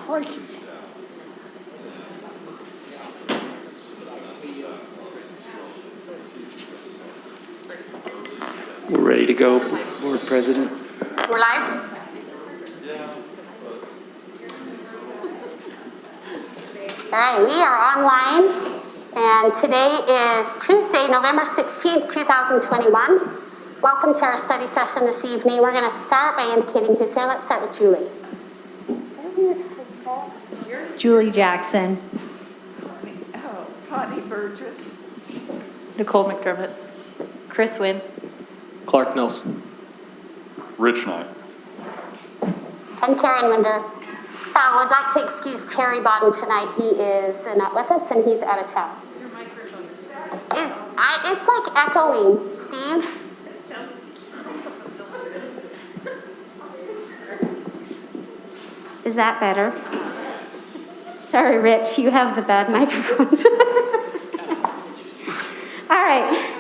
crikey. We're ready to go, Board President. We're live? All right, we are online, and today is Tuesday, November 16th, 2021. Welcome to our study session this evening. We're going to start by indicating who's here. Let's start with Julie. Julie Jackson. Connie Burgess. Nicole McDermott. Chris Wynn. Clark Nelson. Rich Knight. And Karen Winder. Would like to excuse Terry Bodden tonight. He is not with us, and he's out of town. Your microphone is It's like echoing, Steve. It sounds Is that better? Sorry, Rich, you have the bad microphone. All right.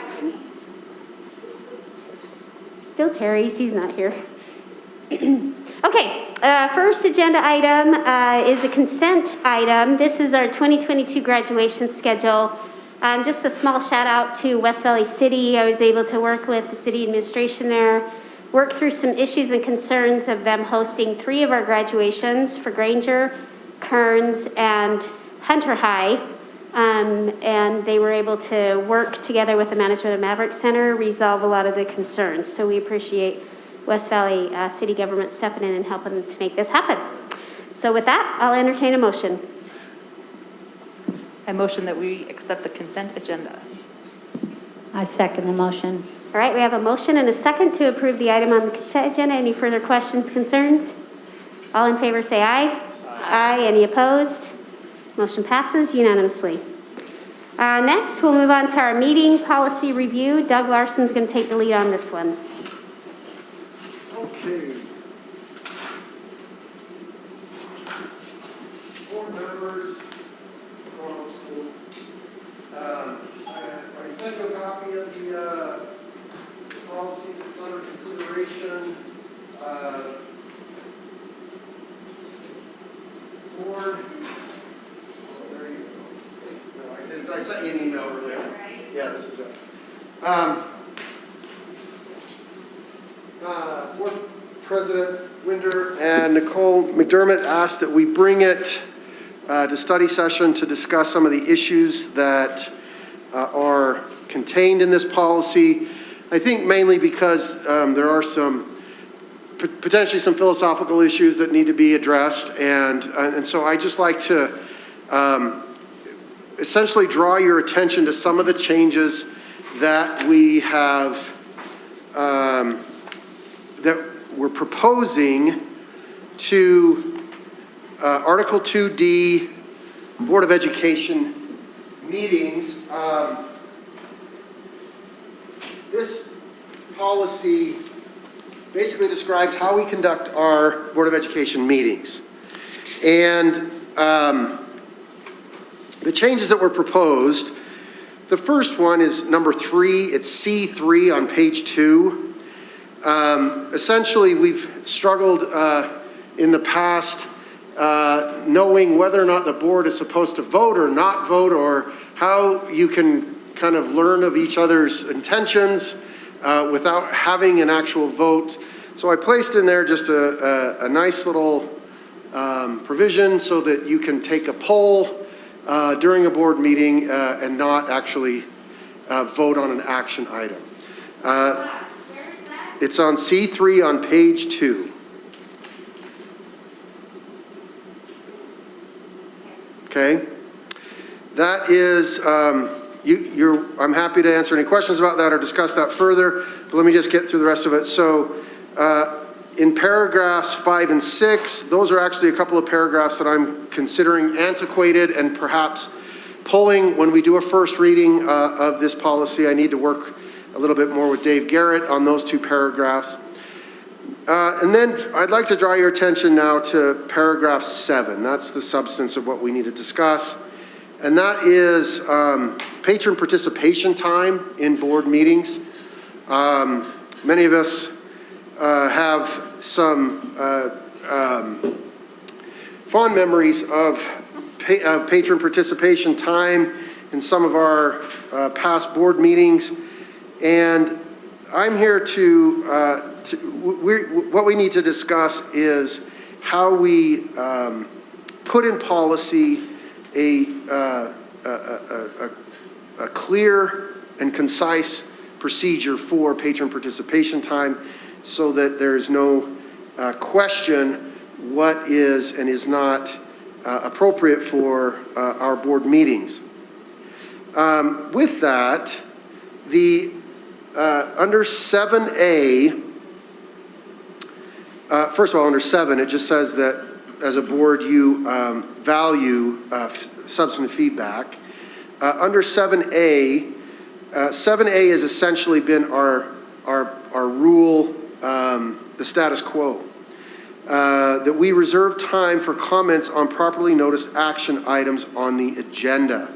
Still Terry, he's not here. Okay, first agenda item is a consent item. This is our 2022 graduation schedule. Just a small shout out to West Valley City. I was able to work with the city administration there, work through some issues and concerns of them hosting 3 of our graduations for Granger, Kearns, and Hunter High. And they were able to work together with the management of Maverick Center, resolve a lot of the concerns. So we appreciate West Valley City government stepping in and helping to make this happen. So with that, I'll entertain a motion. I motion that we accept the consent agenda. I second the motion. All right, we have a motion and a second to approve the item on the consent agenda. Any further questions, concerns? All in favor say aye. Aye. Any opposed? Motion passes unanimously. Next, we'll move on to our meeting policy review. Doug Larson's going to take the lead on this one. Okay. Board members, I sent you a copy of the policy that's under consideration. Board. There you go. No, I sent you an email earlier. Yeah, this is it. Board President Winder and Nicole McDermott asked that we bring it to study session to discuss some of the issues that are contained in this policy. I think mainly because there are potentially some philosophical issues that need to be addressed, and so I just like to essentially draw your attention to some of the changes that we have that we're proposing to Article 2D Board of Education meetings. This policy basically describes how we conduct our Board of Education meetings. And the changes that were proposed, the first one is number 3, it's C3 on page 2. Essentially, we've struggled in the past knowing whether or not the board is supposed to vote or not vote, or how you can kind of learn of each other's intentions without having an actual vote. So I placed in there just a nice little provision so that you can take a poll during a board meeting and not actually vote on an action item. It's on C3 on page 2. Okay, that is, I'm happy to answer any questions about that or discuss that further, but let me just get through the rest of it. So in paragraphs 5 and 6, those are actually a couple of paragraphs that I'm considering antiquated and perhaps pulling when we do a first reading of this policy. I need to work a little bit more with Dave Garrett on those 2 paragraphs. And then I'd like to draw your attention now to paragraph 7. That's the substance of what we need to discuss. And that is patron participation time in board meetings. Many of us have some fond memories of patron participation time in some of our past board meetings. And I'm here what we need to discuss is how we put in policy a clear and concise procedure for patron participation time so that there's no question what is and is not appropriate for our board meetings. With that, under 7A, first of all, under 7, it just says that as a board you value substantive feedback. Under 7A, 7A has essentially been our rule, the status quo. That we reserve time for comments on properly noticed action items on the agenda.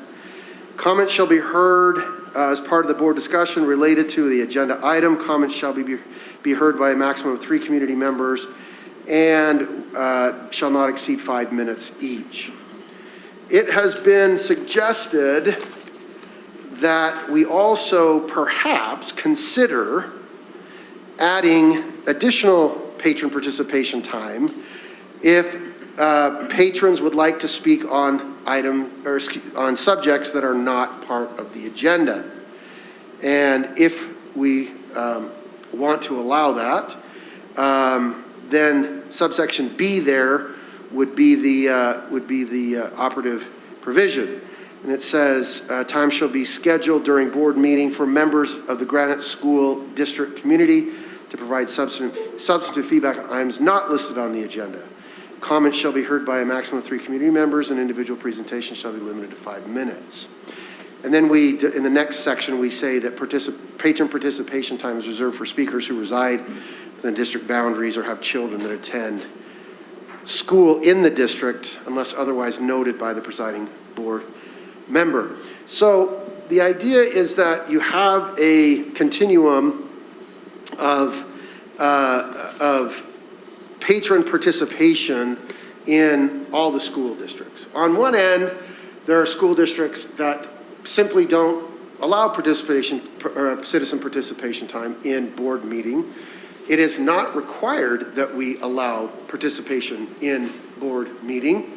Comments shall be heard as part of the board discussion related to the agenda item. Comments shall be heard by a maximum of 3 community members and shall not exceed 5 minutes each. It has been suggested that we also perhaps consider adding additional patron participation time if patrons would like to speak on on subjects that are not part of the agenda. And if we want to allow that, then subsection B there would be the operative provision. And it says, time shall be scheduled during board meeting for members of the Granite School District community to provide substantive feedback on items not listed on the agenda. Comments shall be heard by a maximum of 3 community members, and individual presentations shall be limited to 5 minutes. And then in the next section, we say that patron participation time is reserved for speakers who reside within district boundaries or have children that attend school in the district unless otherwise noted by the presiding board member. So the idea is that you have a continuum of patron participation in all the school districts. On one end, there are school districts that simply don't allow participation or citizen participation time in board meeting. It is not required that we allow participation in board meeting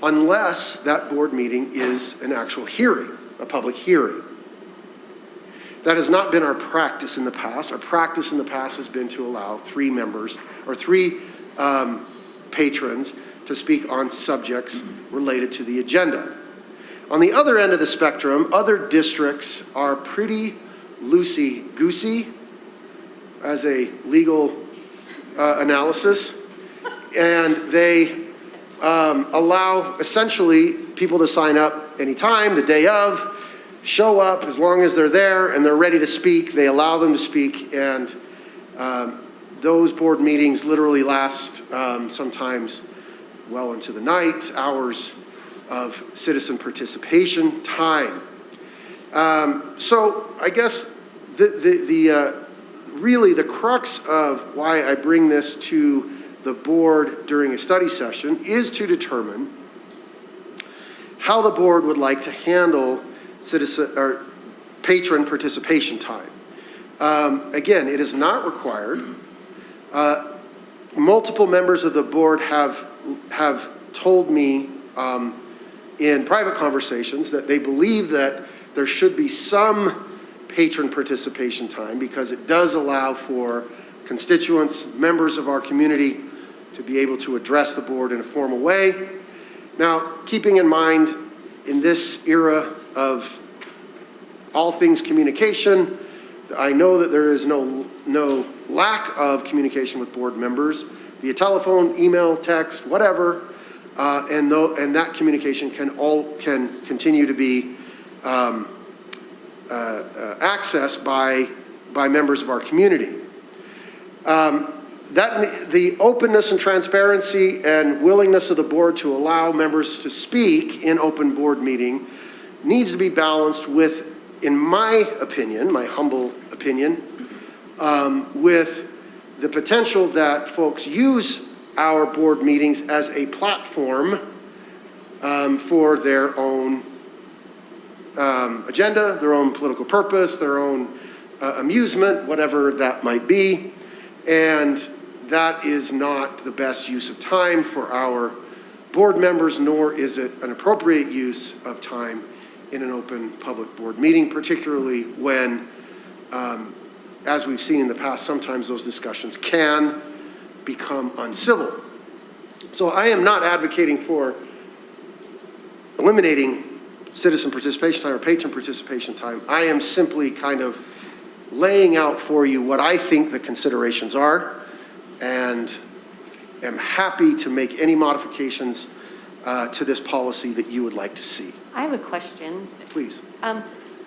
unless that board meeting is an actual hearing, a public hearing. That has not been our practice in the past. Our practice in the past has been to allow 3 members or 3 patrons to speak on subjects related to the agenda. On the other end of the spectrum, other districts are pretty loosey-goosey as a legal analysis, and they allow essentially people to sign up anytime, the day of, show up as long as they're there and they're ready to speak. They allow them to speak, and those board meetings literally last sometimes well into the night, hours of citizen participation time. So I guess really the crux of why I bring this to the board during a study session is to determine how the board would like to handle citizen or patron participation time. Again, it is not required. Multiple members of the board have told me in private conversations that they believe that there should be some patron participation time because it does allow for constituents, members of our community, to be able to address the board in a formal way. Now, keeping in mind, in this era of all things communication, I know that there is no lack of communication with board members via telephone, email, text, whatever, and that communication can continue to be accessed by members of our community. The openness and transparency and willingness of the board to allow members to speak in open board meeting needs to be balanced with, in my opinion, my humble opinion, with the potential that folks use our board meetings as a platform for their own agenda, their own political purpose, their own amusement, whatever that might be. And that is not the best use of time for our board members, nor is it an appropriate use of time in an open public board meeting, particularly when, as we've seen in the past, sometimes those discussions can become uncivil. So I am not advocating for eliminating citizen participation time or patron participation time. I am simply kind of laying out for you what I think the considerations are, and am happy to make any modifications to this policy that you would like to see. I have a question. Please.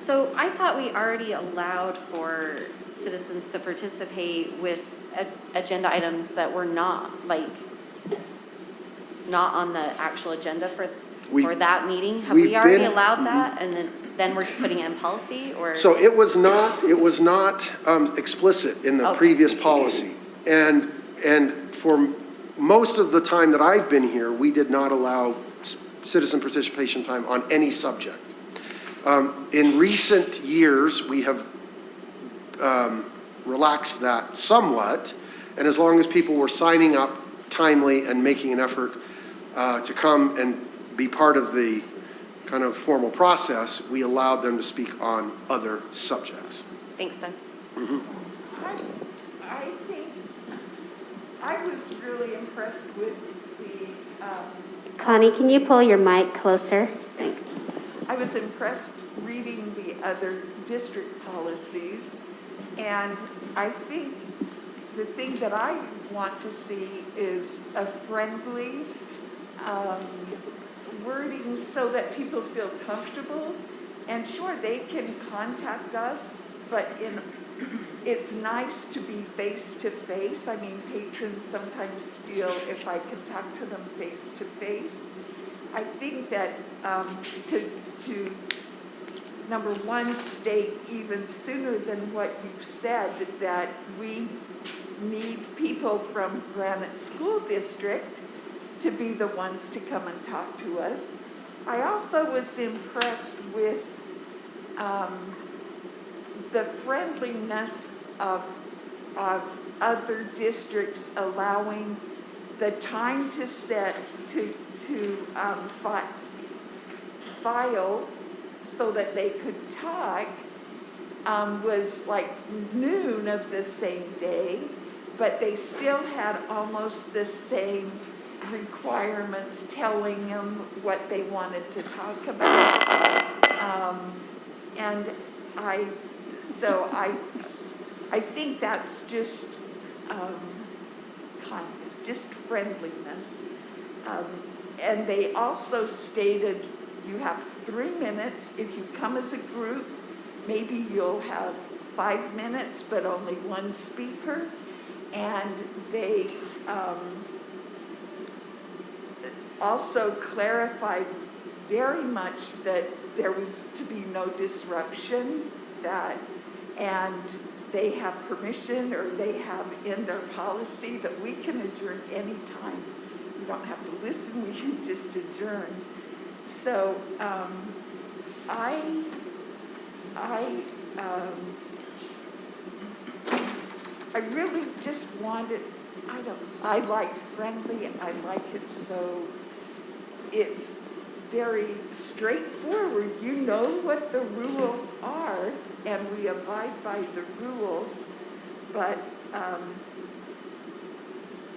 So I thought we already allowed for citizens to participate with agenda items that were not on the actual agenda for that meeting. Have we already allowed that? And then we're just putting it in policy, or? So it was not explicit in the previous policy. And for most of the time that I've been here, we did not allow citizen participation time on any subject. In recent years, we have relaxed that somewhat, and as long as people were signing up timely and making an effort to come and be part of the kind of formal process, we allowed them to speak on other subjects. Thanks, Doug. I think I was really impressed with the. Connie, can you pull your mic closer? Thanks. I was impressed reading the other district policies, and I think the thing that I want to see is a friendly wording so that people feel comfortable. And sure, they can contact us, but it's nice to be face-to-face. I mean, patrons sometimes feel if I can talk to them face-to-face. I think that to number one, state even sooner than what you've said, that we need people from Granite School District to be the ones to come and talk to us. I also was impressed with the friendliness of other districts allowing the time to set to file so that they could talk was like noon of the same day, but they still had almost the same requirements telling them what they wanted to talk about. And I think that's just kindness, just friendliness. And they also stated you have 3 minutes. If you come as a group, maybe you'll have 5 minutes, but only one speaker. And they also clarified very much that there was to be no disruption, and they have permission, or they have in their policy that we can adjourn anytime. We don't have to listen, we can just adjourn. So I really just wanted, I like friendly, I like it so it's very straightforward. You know what the rules are, and we abide by the rules. But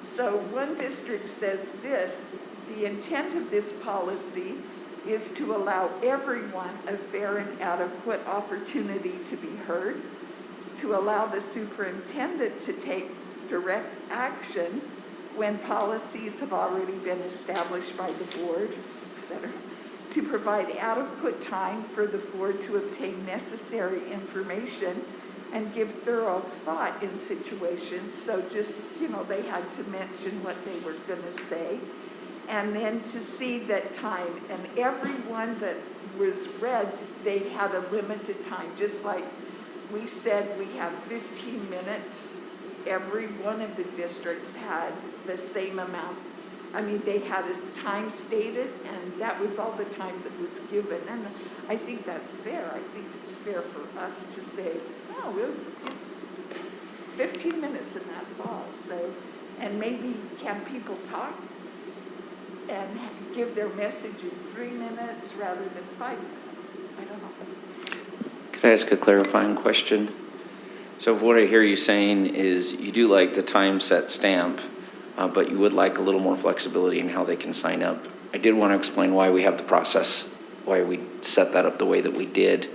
so one district says this: the intent of this policy is to allow everyone a fair and adequate opportunity to be heard, to allow the superintendent to take direct action when policies have already been established by the board, etc., to provide adequate time for the board to obtain necessary information and give thorough thought in situations. So just, they had to mention what they were going to say. And then to see that time, and everyone that was read, they had a limited time, just like we said we have 15 minutes every one of the districts had the same amount. I mean, they had a time stated, and that was all the time that was given. And I think that's fair. I think it's fair for us to say, no, we'll give 15 minutes and that's all. So, and maybe can people talk and give their message in 3 minutes rather than 5 minutes? I don't know. Could I ask a clarifying question? So if what I hear you saying is you do like the time set stamp, but you would like a little more flexibility in how they can sign up. I did want to explain why we have the process, why we set that up the way that we did.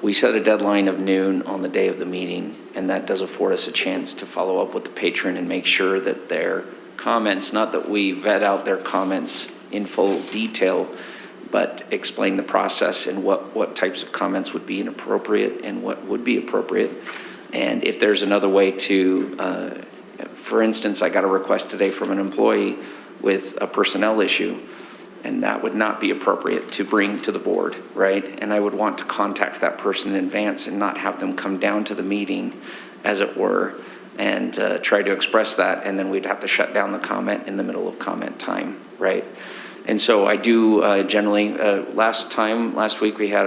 We set a deadline of noon on the day of the meeting, and that does afford us a chance to follow up with the patron and make sure that their comments, not that we vet out their comments in full detail, but explain the process and what types of comments would be inappropriate and what would be appropriate. And if there's another way to, for instance, I got a request today from an employee with a personnel issue, and that would not be appropriate to bring to the board, right? And I would want to contact that person in advance and not have them come down to the meeting, as it were, and try to express that, and then we'd have to shut down the comment in the middle of comment time, right? And so I do generally, last week we had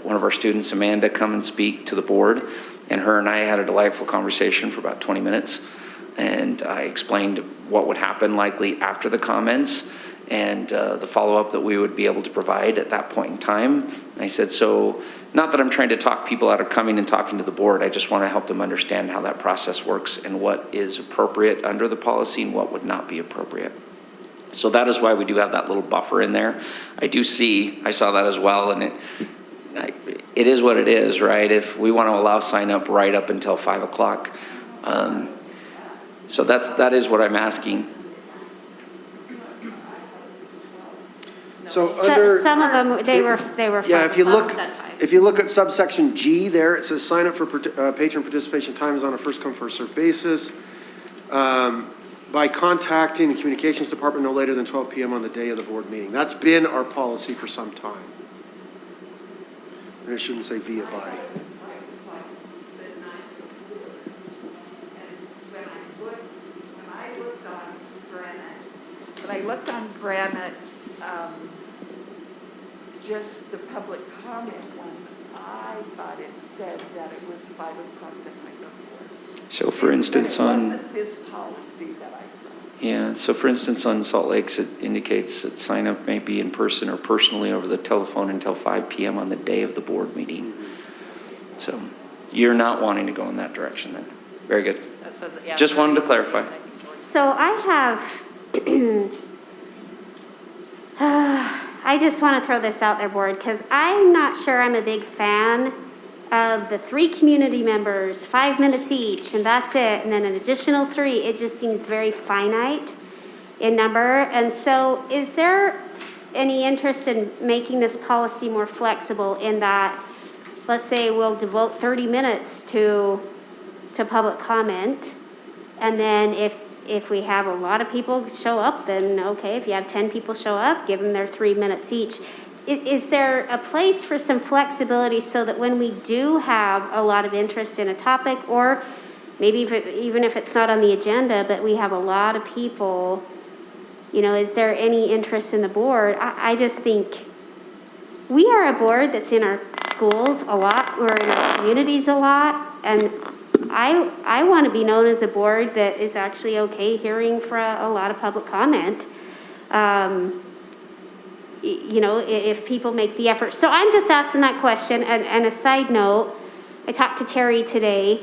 one of our students, Amanda, come and speak to the board, and her and I had a delightful conversation for about 20 minutes, and I explained what would happen likely after the comments, and the follow-up that we would be able to provide at that point in time. I said, so not that I'm trying to talk people out of coming and talking to the board, I just want to help them understand how that process works and what is appropriate under the policy and what would not be appropriate. So that is why we do have that little buffer in there. I saw that as well, and it is what it is, right? If we want to allow sign up right up until 5 o'clock. So that is what I'm asking. So under, Some of them, they were. yeah, if you look, Said 5. if you look at subsection G there, it says sign up for patron participation time is on a first come, first served basis. By contacting the communications department no later than 12 p.m. on the day of the board meeting. That's been our policy for some time. And I shouldn't say via by. When I looked on Granite, just the public comment one, I thought it said that it was 5 o'clock the night before. So for instance, But it on... wasn't this policy that I saw. Yeah, so for instance, on Salt Lakes, it indicates that sign up may be in person or personally over the telephone until 5 p.m. on the day of the board meeting. So you're not wanting to go in that direction then. Very good. That says, yeah. Just wanted to clarify. So I have, I just want to throw this out there, board, because I'm not sure I'm a big fan of the 3 community members, 5 minutes each, and that's it, and then an additional 3. It just seems very finite in number. And so is there any interest in making this policy more flexible in that, let's say we'll devote 30 minutes to public comment, and then if we have a lot of people show up, then okay, if you have 10 people show up, give them their 3 minutes each. Is there a place for some flexibility so that when we do have a lot of interest in a topic, or maybe even if it's not on the agenda, but we have a lot of people, is there any interest in the board? I just think we are a board that's in our schools a lot, we're in our communities a lot, and I want to be known as a board that is actually okay hearing for a lot of public comment. If people make the effort. So I'm just asking that question. And a side note, I talked to Terry today,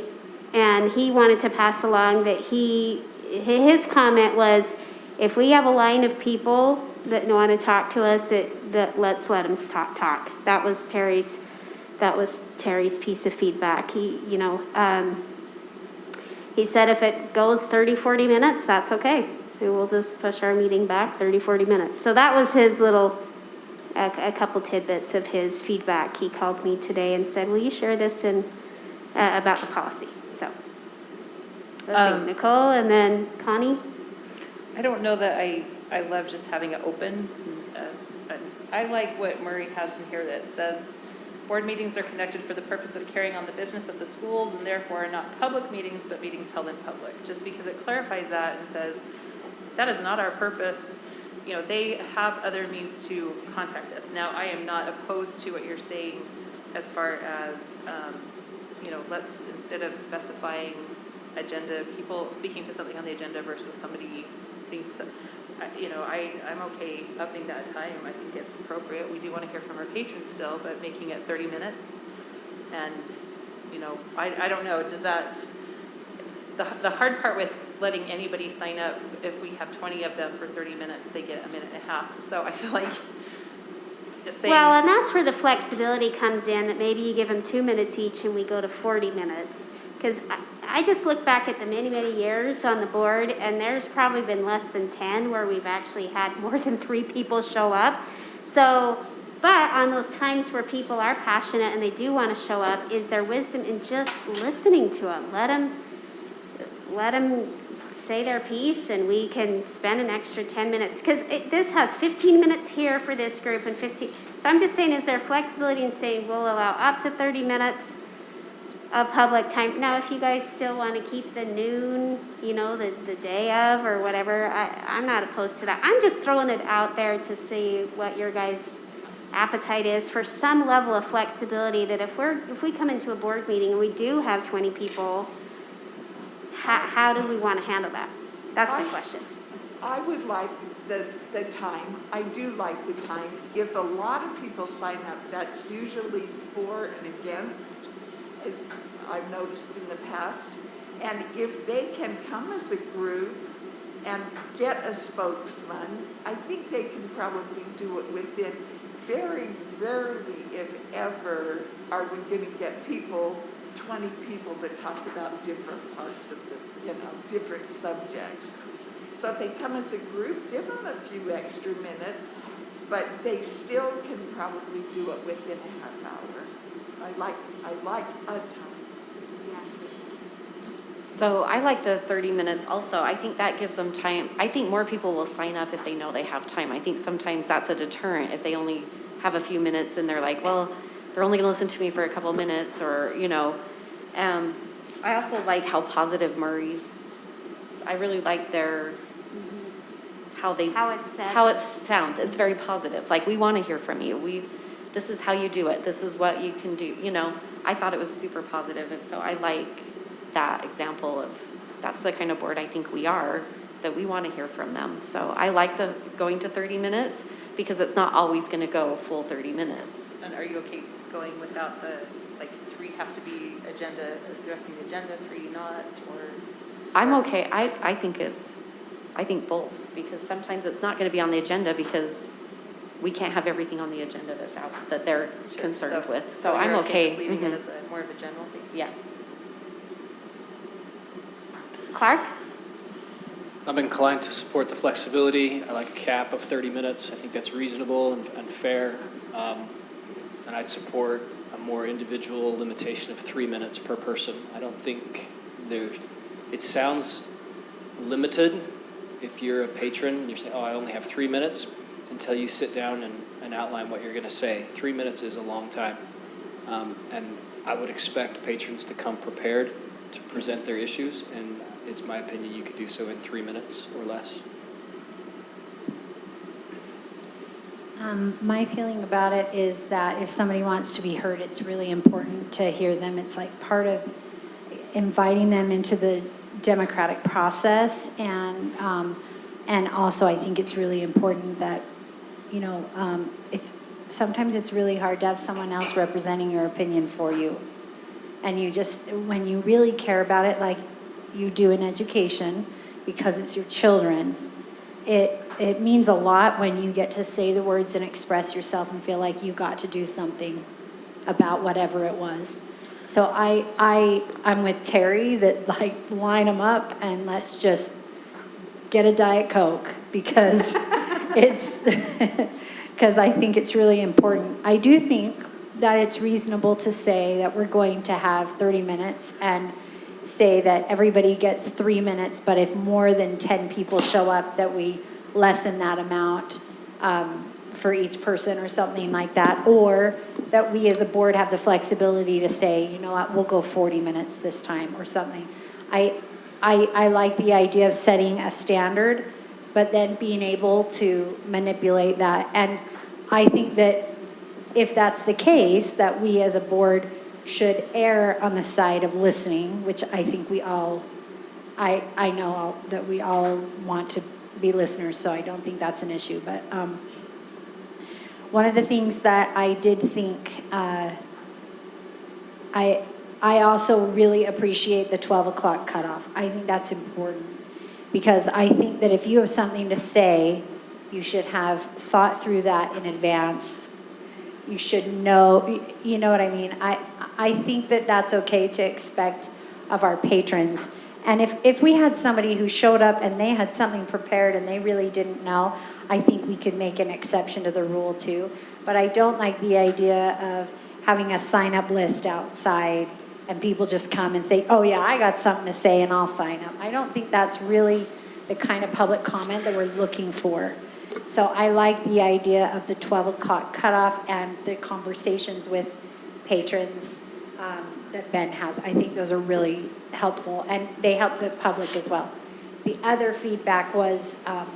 and he wanted to pass along that his comment was, if we have a line of people that want to talk to us, that let's let them talk. That was Terry's piece of feedback. He said if it goes 30, 40 minutes, that's okay. We'll just push our meeting back 30, 40 minutes. So that was his little, a couple tidbits of his feedback. He called me today and said, will you share this about the policy? So let's see, Nicole and then Connie. I don't know that I love just having it open. I like what Murray has in here that says Board meetings are conducted for the purpose of carrying on the business of the schools and therefore are not public meetings, but meetings held in public. Just because it clarifies that and says, that is not our purpose. You know, they have other means to contact us. Now, I am not opposed to what you're saying as far as, you know, let's, instead of specifying agenda, people speaking to something on the agenda versus somebody speaking to some, you know, I'm okay upping that time. I think it's appropriate. We do want to hear from our patrons still, but making it 30 minutes. And, you know, I don't know, does that, the hard part with letting anybody sign up, if we have 20 of them for 30 minutes, they get a minute and a half. So I feel like saying. Well, and that's where the flexibility comes in, that maybe you give them 2 minutes each and we go to 40 minutes. Because I just look back at the many, many years on the board, and there's probably been less than 10 where we've actually had more than 3 people show up. So, but on those times where people are passionate and they do want to show up, is there wisdom in just listening to them? Let them say their piece, and we can spend an extra 10 minutes. Because this has 15 minutes here for this group and 15. So I'm just saying, is there flexibility in saying we'll allow up to 30 minutes of public time? Now, if you guys still want to keep the noon, you know, the day of or whatever, I'm not opposed to that. I'm just throwing it out there to see what your guys' appetite is for some level of flexibility, that if we come into a board meeting and we do have 20 people, how do we want to handle that? That's my question. I would like the time. I do like the time. If a lot of people sign up, that's usually for and against, as I've noticed in the past. And if they can come as a group and get a spokesman, I think they can probably do it within. Very rarely, if ever, are we going to get 20 people that talk about different parts of this, you know, different subjects. So if they come as a group, give them a few extra minutes, but they still can probably do it within a half hour. I like a time. So I like the 30 minutes also. I think that gives them time. I think more people will sign up if they know they have time. I think sometimes that's a deterrent if they only have a few minutes and they're like, well, they're only going to listen to me for a couple minutes, or, you know. I also like how positive Murray's, I really like their, how it sounds. It's very positive. Like, we want to hear from you. This is how you do it. This is what you can do. You know, I thought it was super positive, and so I like that example of, that's the kind of board I think we are, that we want to hear from them. So I like the going to 30 minutes because it's not always going to go full 30 minutes. And are you okay going without the, like, 3 have to be addressing the agenda, 3 not, or? I'm okay. I think both, because sometimes it's not going to be on the agenda because we can't have everything on the agenda that's out, that they're concerned with. So I'm okay. Just leaving it as more of a general thing? Yeah. Clark? I'm inclined to support the flexibility. I like a cap of 30 minutes. I think that's reasonable and fair. And I'd support a more individual limitation of 3 minutes per person. I don't think it sounds limited if you're a patron and you're saying, oh, I only have 3 minutes, until you sit down and outline what you're going to say. 3 minutes is a long time. And I would expect patrons to come prepared to present their issues, and it's my opinion you could do so in 3 minutes or less. My feeling about it is that if somebody wants to be heard, it's really important to hear them. It's like part of inviting them into the democratic process, and also I think it's really important that, you know, sometimes it's really hard to have someone else representing your opinion for you. And you just, when you really care about it, like you do in education, because it's your children, it means a lot when you get to say the words and express yourself and feel like you got to do something about whatever it was. So I'm with Terry that, like, line them up and let's just get a Diet Coke, because because I think it's really important. I do think that it's reasonable to say that we're going to have 30 minutes and say that everybody gets 3 minutes, but if more than 10 people show up, that we lessen that amount for each person or something like that. Or that we as a board have the flexibility to say, you know what, we'll go 40 minutes this time or something. I like the idea of setting a standard, but then being able to manipulate that. And I think that if that's the case, that we as a board should err on the side of listening, which I think we all, I know that we all want to be listeners, so I don't think that's an issue. But one of the things that I did think, I also really appreciate the 12 o'clock cutoff. I think that's important because I think that if you have something to say, you should have thought through that in advance. You should know, you know what I mean? I think that that's okay to expect of our patrons. And if we had somebody who showed up and they had something prepared and they really didn't know, I think we could make an exception to the rule too. But I don't like the idea of having a sign-up list outside and people just come and say, oh yeah, I got something to say and I'll sign up. I don't think that's really the kind of public comment that we're looking for. So I like the idea of the 12 o'clock cutoff and the conversations with patrons that Ben has. I think those are really helpful and they help the public as well. The other feedback was, I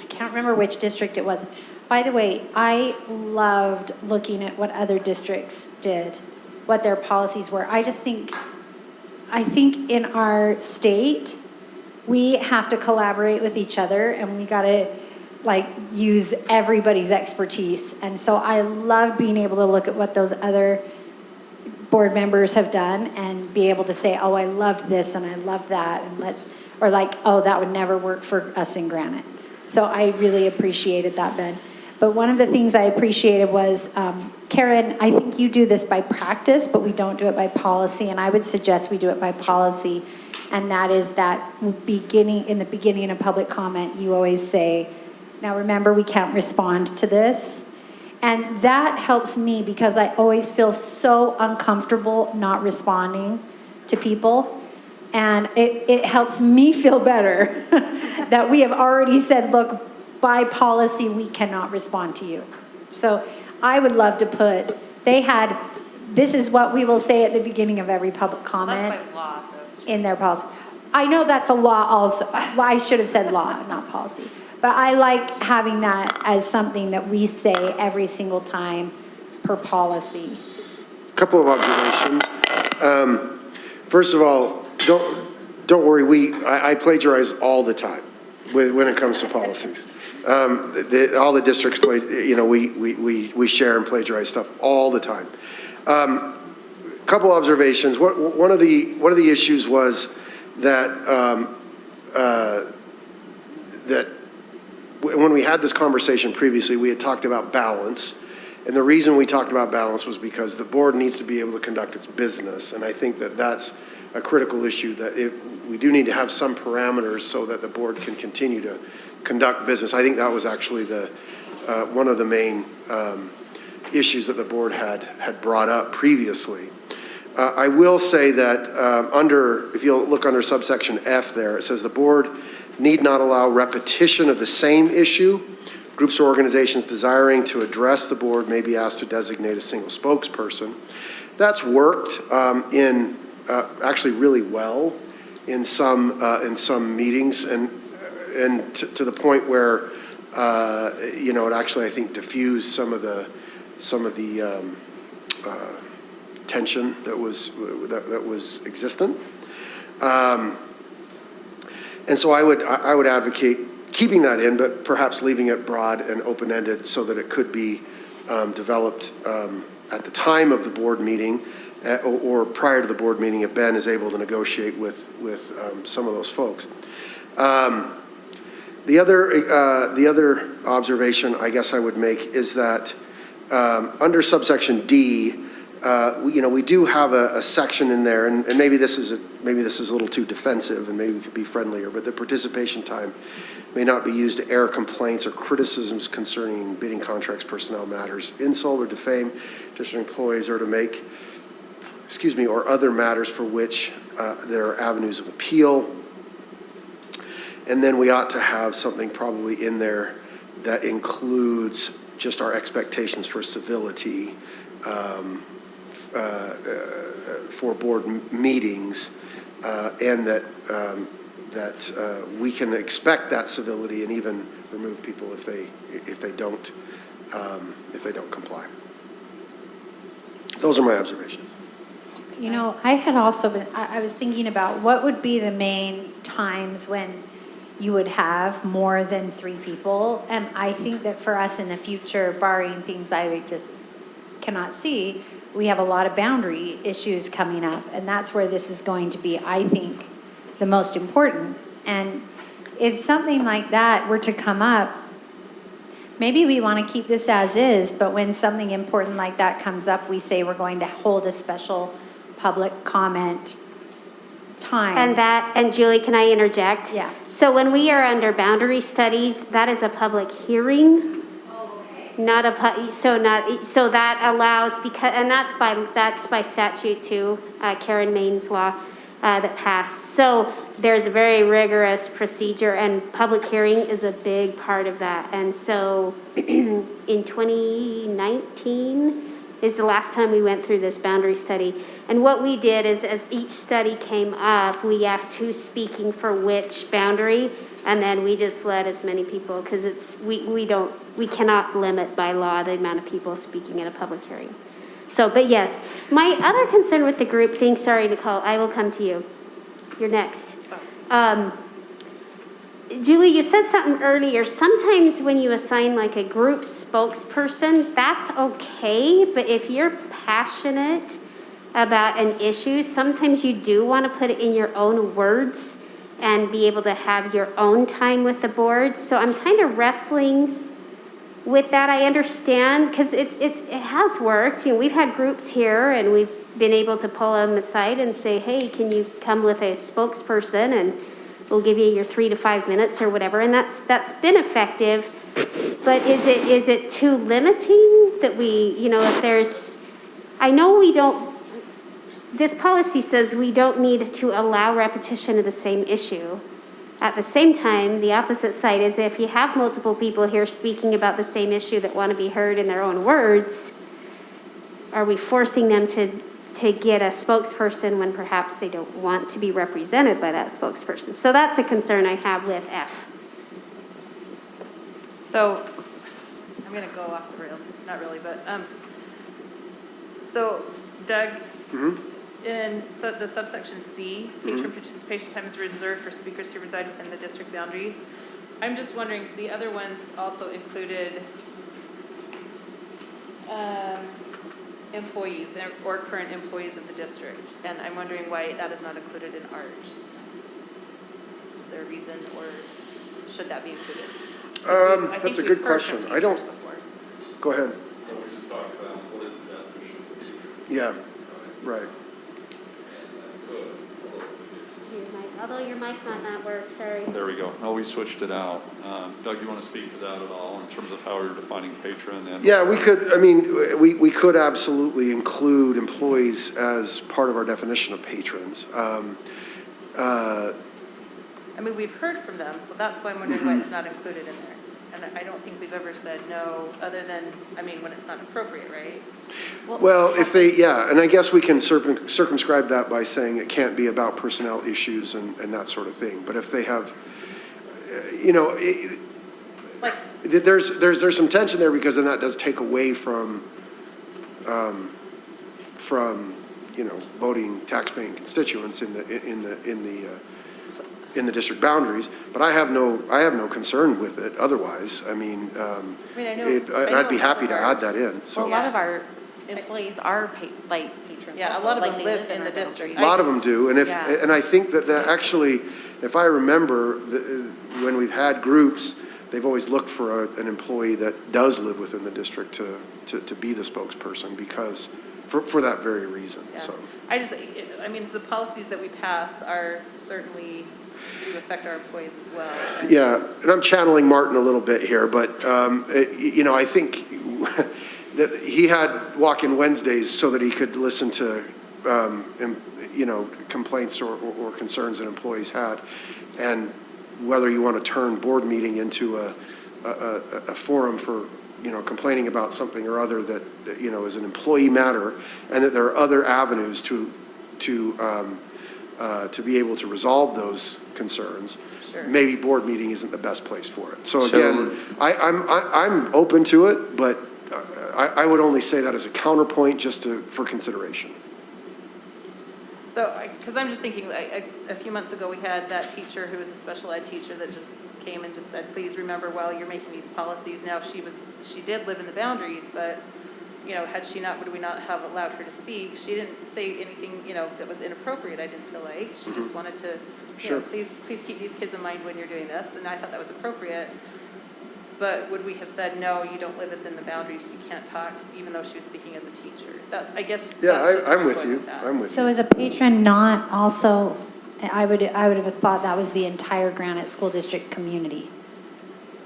can't remember which district it was. By the way, I loved looking at what other districts did, what their policies were. I think in our state, we have to collaborate with each other and we got to use everybody's expertise. And so I love being able to look at what those other board members have done and be able to say, oh, I loved this and I loved that. And oh, that would never work for us in Granite. So I really appreciated that, Ben. But one of the things I appreciated was, Karen, I think you do this by practice, but we don't do it by policy. And I would suggest we do it by policy. And that is that in the beginning of public comment, you always say, now remember, we can't respond to this. And that helps me because I always feel so uncomfortable not responding to people. And it helps me feel better that we have already said, look, by policy, we cannot respond to you. So I would love to put, this is what we will say at the beginning of every public comment. That's by law, though. In their policy. I know that's a law also. Well, I should have said law, not policy. But I like having that as something that we say every single time per policy. Couple of observations. First of all, don't worry. I plagiarize all the time when it comes to policies. All the districts we share and plagiarize stuff all the time. Couple observations. One of the issues was that when we had this conversation previously, we had talked about balance. And the reason we talked about balance was because the board needs to be able to conduct its business. And I think that that's a critical issue, that we do need to have some parameters so that the board can continue to conduct business. I think that was actually one of the main issues that the board had brought up previously. I will say that if you'll look under subsection F there, it says the board need not allow repetition of the same issue. Groups or organizations desiring to address the board may be asked to designate a single spokesperson. That's worked actually really well in some meetings, and to the point where it actually, I think, diffused some of the tension that was existent. And so I would advocate keeping that in, but perhaps leaving it broad and open-ended so that it could be developed at the time of the board meeting or prior to the board meeting if Ben is able to negotiate with some of those folks. The other observation I guess I would make is that under subsection D, we do have a section in there, and maybe this is a little too defensive, and maybe we could be friendlier. But the participation time may not be used to air complaints or criticisms concerning bidding contracts, personnel matters, insult or defame district employees, or to make, or other matters for which there are avenues of appeal. And then we ought to have something probably in there that includes just our expectations for civility for board meetings, and that we can expect that civility and even remove people if they don't comply. Those are my observations. You know, I had also been, I was thinking about what would be the main times when you would have more than 3 people. And I think that for us in the future, barring things I just cannot see, we have a lot of boundary issues coming up. And that's where this is going to be, I think, the most important. And if something like that were to come up, maybe we want to keep this as is, but when something important like that comes up, we say we're going to hold a special public comment time. And Julie, can I interject? Yeah. So when we are under boundary studies, that is a public hearing. Not a, so that allows, because, and that's by statute too, Karen Maine's law that passed. So there's a very rigorous procedure, and public hearing is a big part of that. And so in 2019 is the last time we went through this boundary study. And what we did is, as each study came up, we asked who's speaking for which boundary, and then we just let as many people, because we cannot limit by law the amount of people speaking at a public hearing. So, but yes, my other concern with the group thing, sorry, Nicole, I will come to you. You're next. Julie, you said something earlier. Sometimes when you assign like a group spokesperson, that's okay, but if you're passionate about an issue, sometimes you do want to put it in your own words and be able to have your own time with the board. So I'm kind of wrestling with that. I understand, because it has worked. You know, we've had groups here and we've been able to pull them aside and say, hey, can you come with a spokesperson and we'll give you your 3 to 5 minutes or whatever. And that's been effective. But is it too limiting that we, you know, if there's, I know we don't, this policy says we don't need to allow repetition of the same issue. At the same time, the opposite side is if you have multiple people here speaking about the same issue that want to be heard in their own words, are we forcing them to get a spokesperson when perhaps they don't want to be represented by that spokesperson? So that's a concern I have with F. So I'm going to go off the rails, not really, but so Doug, in the subsection C, patron participation time is reserved for speakers who reside within the district boundaries. I'm just wondering, the other ones also included employees or current employees of the district, and I'm wondering why that is not included in ours. Is there a reason, or should that be included? That's a good question. I don't. Go ahead. So we just talked about what is the definition of teacher? Yeah, right. Although your mic might not work, sorry. There we go. No, we switched it out. Doug, do you want to speak to that at all in terms of how we're defining patron? And Yeah, we could, I mean, we could absolutely include employees as part of our definition of patrons. I mean, we've heard from them, so that's why I'm wondering why it's not included in there. And I don't think we've ever said no, other than, I mean, when it's not appropriate, right? Well, if they, yeah, and I guess we can circumscribe that by saying it can't be about personnel issues and that sort of thing. But if they have, you know, Like, there's some tension there, because then that does take away from you know, voting tax-paying constituents in the district boundaries. But I have no concern with it otherwise. I mean, I'd be happy to add that in. So Well, a lot of our employees are patrons. yeah, a also, lot of like them they live in the district. a lot of them do, and Yeah. and I think that actually, if I remember, when we've had groups, they've always looked for an employee that does live within the district to be the spokesperson, because for that very reason. Yeah. So I mean, the policies that we pass are certainly do affect our employees as well. yeah, and I'm channeling Martin a little bit here, but you know, I think that he had walk-in Wednesdays so that he could listen to you know, complaints or concerns that employees had, and whether you want to turn board meeting into a forum for complaining about something or other that is an employee matter, and that there are other avenues to be able to resolve those concerns, maybe board meeting isn't the best place for it. So again, I'm open to it, but I would only say that as a counterpoint just for consideration. So, because I'm just thinking, a few months ago, we had that teacher who was a special ed teacher that just came and just said, please remember while you're making these policies. Now, she did live in the boundaries, but, had she not, would we not have allowed her to speak? She didn't say anything, that was inappropriate, I didn't feel like. She just wanted to, please keep these kids in mind when you're doing this, and I thought that was appropriate. But would we have said, no, you don't live within the boundaries, you can't talk, even though she was speaking as a teacher? I guess. Yeah, I'm with you. I'm with you. So as a patron, not also, I would have thought that was the entire Granite School District community,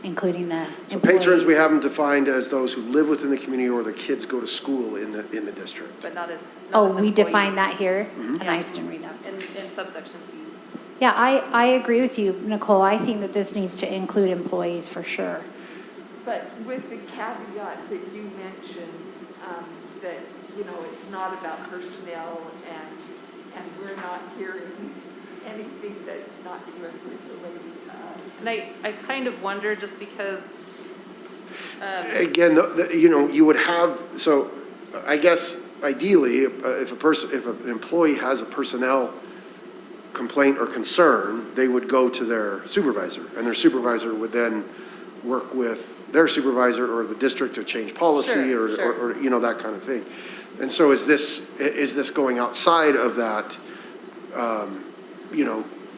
including the employees. Patrons, we have them defined as those who live within the community or their kids go to school in the district. But not as. We define that here, and I just didn't read that. In subsection C. Yeah, I agree with you, Nicole. I think that this needs to include employees for sure. But with the caveat that you mentioned, that, it's not about personnel and we're not hearing anything that's not directly related to us. And I kind of wonder, just because. Again, you would have, so I guess ideally, if an employee has a personnel complaint or concern, they would go to their supervisor, and their supervisor would then work with their supervisor or the district to change policy or that kind of thing. And so is this going outside of that,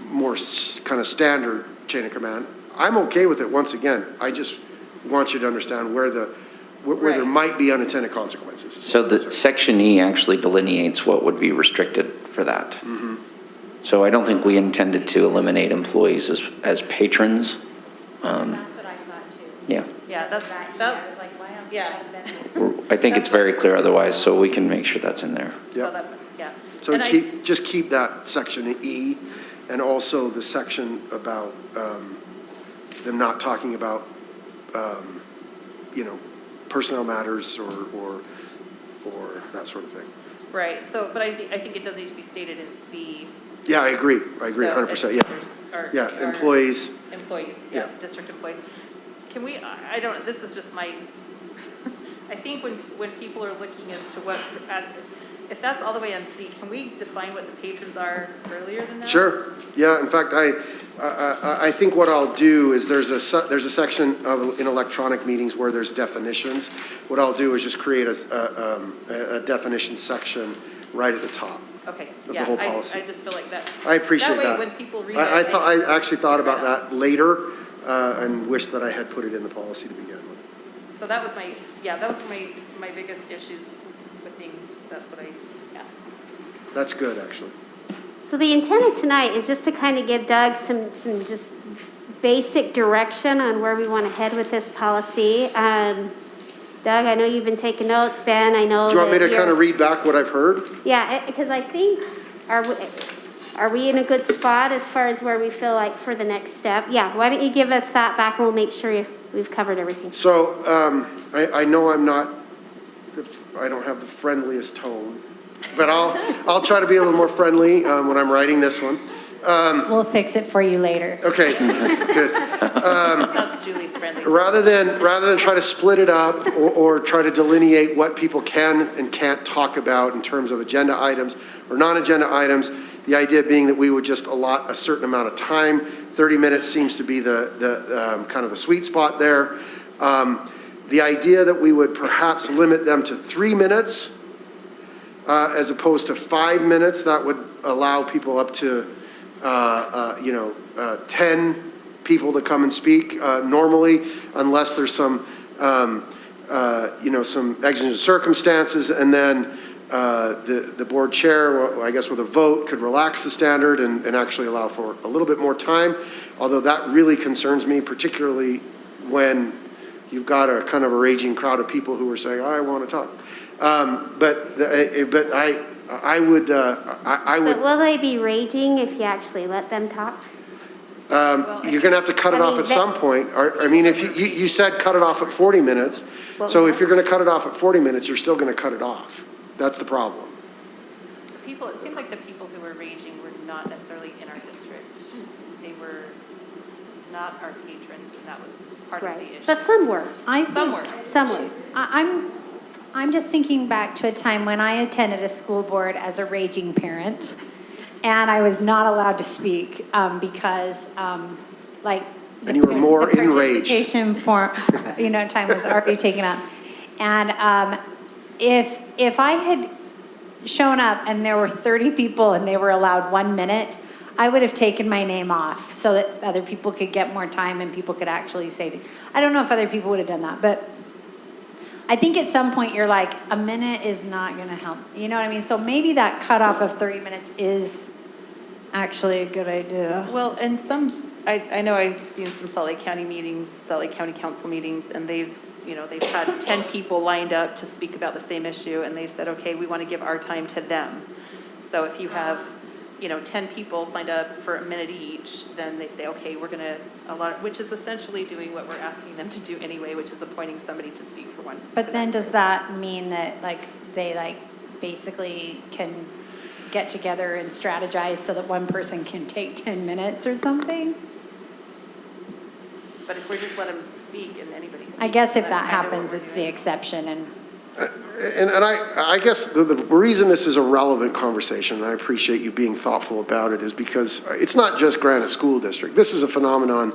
more kind of standard chain of command? I'm okay with it. Once again, I just want you to understand where there might be unintended consequences. So the section E actually delineates what would be restricted for that. Mm-hmm. So I don't think we intended to eliminate employees as patrons. That's what I thought too. Yeah. Yeah, that's, yeah. I think it's very clear otherwise, so we can make sure that's in there. Yeah. So And just keep that section E, and also the section about them not talking about personnel matters or that sort of thing. Right, so, but I think it does need to be stated in C. Yeah, I agree, So 100%, yeah. or Employees. Employees, Yeah. district employees. Can we, this is just my, I think when people are looking as to what, if that's all the way on C, can we define what the patrons are earlier than that? Sure, yeah, in fact, I think what I'll do is there's a section in electronic meetings where there's definitions. What I'll do is just create a definition section right at the top. Okay, of the whole policy. I just feel like that. I appreciate that. That way when people read it. I actually thought about that later and wished that I had put it in the policy to begin with. So that was my biggest issues with things, that's what That's good, actually. So the intent of tonight is just to kind of give Doug some just basic direction on where we want to head with this policy. Doug, I know you've been taking notes. Ben, I know. Do you want me to kind of read back what I've heard? Yeah, because I think, are we in a good spot as far as where we feel like for the next step? Yeah, why don't you give us that back and we'll make sure we've covered everything. So I know I don't have the friendliest tone, but I'll try to be a little more friendly when I'm writing this one. We'll fix it for you later. Okay, good. That's Julie's friendly. Rather than try to split it up or try to delineate what people can and can't talk about in terms of agenda items or non-agenda items, the idea being that we would just allot a certain amount of time. 30 minutes seems to be the kind of the sweet spot there. The idea that we would perhaps limit them to 3 minutes as opposed to 5 minutes, that would allow people up to 10 people to come and speak normally, unless there's some exigent circumstances, and then the board chair, I guess with a vote, could relax the standard and actually allow for a little bit more time, although that really concerns me, particularly when you've got a kind of a raging crowd of people who are saying, I want to talk. But I would. But will they be raging if you actually let them talk? You're going to have to cut it off at some point. I mean, if you said cut it off at 40 minutes, so if you're going to cut it off at 40 minutes, you're still going to cut it off. That's the problem. People, it seemed like the people who were raging were not necessarily in our district. They were not our patrons, and that was part of the issue. But some were. Some were. Some were. I'm just thinking back to a time when I attended a school board as a raging parent, and I was not allowed to speak because, like, And you were more the enraged. participation form, time was already taken up. And if I had shown up and there were 30 people and they were allowed 1 minute, I would have taken my name off so that other people could get more time and people could actually say things. I don't know if other people would have done that, but I think at some point you're like, a minute is not going to help. You know what I mean? So maybe that cutoff of 30 minutes is actually a good idea. Well, and I know I've seen some Salt Lake County meetings, Salt Lake County Council meetings, and they've had 10 people lined up to speak about the same issue, and they've said, okay, we want to give our time to them. So if you have, 10 people signed up for a minute each, then they say, okay, we're going to allot, which is essentially doing what we're asking them to do anyway, which is appointing somebody to speak for one. But then does that mean that they basically can get together and strategize so that one person can take 10 minutes or something? But if we just let them speak and anybody speaks. I guess if then that I know what happens, we're it's the doing. exception. And I guess the reason this is a relevant conversation, and I appreciate you being thoughtful about it, is because it's not just Granite School District. This is a phenomenon.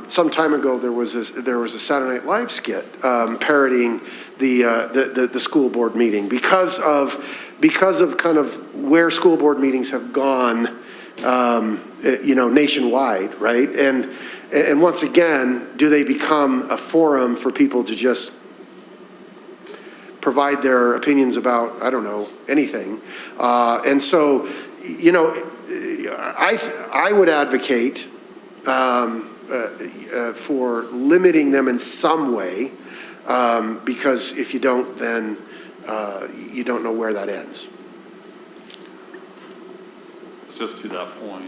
Some time ago, there was a Saturday Night Live skit parodying the school board meeting because of kind of where school board meetings have gone, nationwide, right? And once again, do they become a forum for people to just provide their opinions about, I don't know, anything? And so, I would advocate for limiting them in some way, because if you don't, then you don't know where that ends. It's just to that point,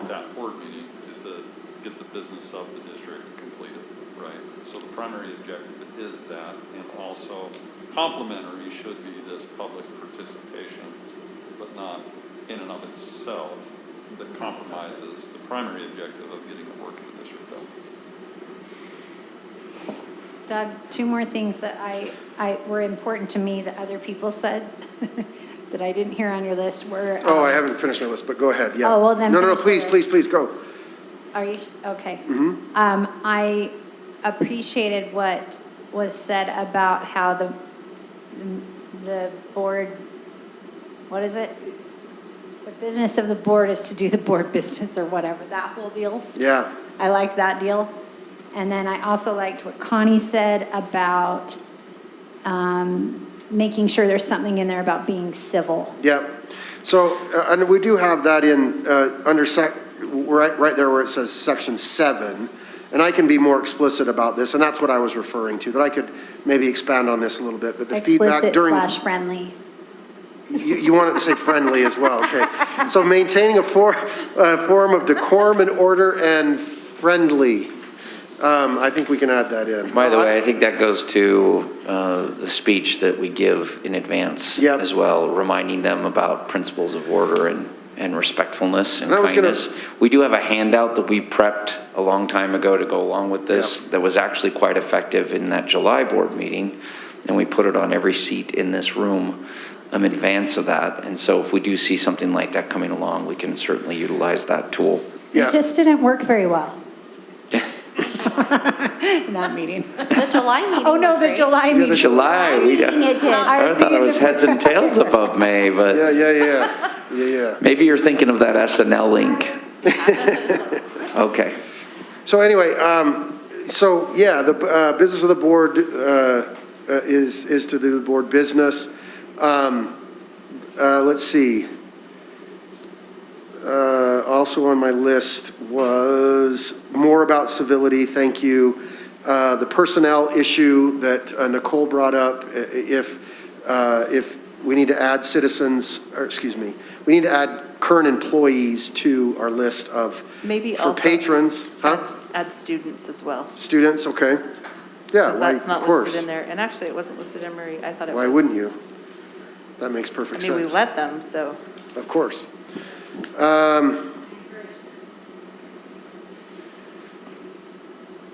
that board meeting is to get the business of the district completed, right? So the primary objective is that, and also complementary should be this public participation, but not in and of itself that compromises the primary objective of getting the work in the district done. Doug, two more things that I were important to me that other people said that I didn't hear on your list were. I haven't finished my list, but go ahead, yeah. Oh, well, then No, finish the please, list. go. Are you, okay. Mm-hmm. I appreciated what was said about how the board, what is it? The business of the board is to do the board business or whatever, that whole deal. Yeah. I liked that deal. And then I also liked what Connie said about making sure there's something in there about being civil. Yeah. So, and we do have that in, right there where it says section 7. And I can be more explicit about this, and that's what I was referring to, that I could maybe expand on this a little bit, but the feedback during. Explicit/friendly. You wanted to say friendly as well, okay. So maintaining a form of decorum and order and friendly. I think we can add that in. By the way, I think that goes to the speech that we give in advance as well, reminding them about principles of order and respectfulness and kindness. We do have a handout that we prepped a long time ago to go along with this that was actually quite effective in that July board meeting, and we put it on every seat in this room in advance of that. And so if we do see something like that coming along, we can certainly utilize that tool. It just didn't work very well. In that meeting. The July meeting. Oh, no, the July meeting. The July, I thought it was heads and tails above May, but. Yeah. Maybe you're thinking of that SNL link. Okay. So anyway, the business of the board is to do the board business. Let's see. Also on my list was more about civility. Thank you. The personnel issue that Nicole brought up. If we need to add we need to add current employees to our list of, Maybe for also patrons, huh? Add students as well. Students, okay. Yeah, Because why, that's not of course. listed in there. And actually, it wasn't listed in Marie. I thought it was. Why wouldn't you? That makes I perfect mean, we sense. let them, so. Of course.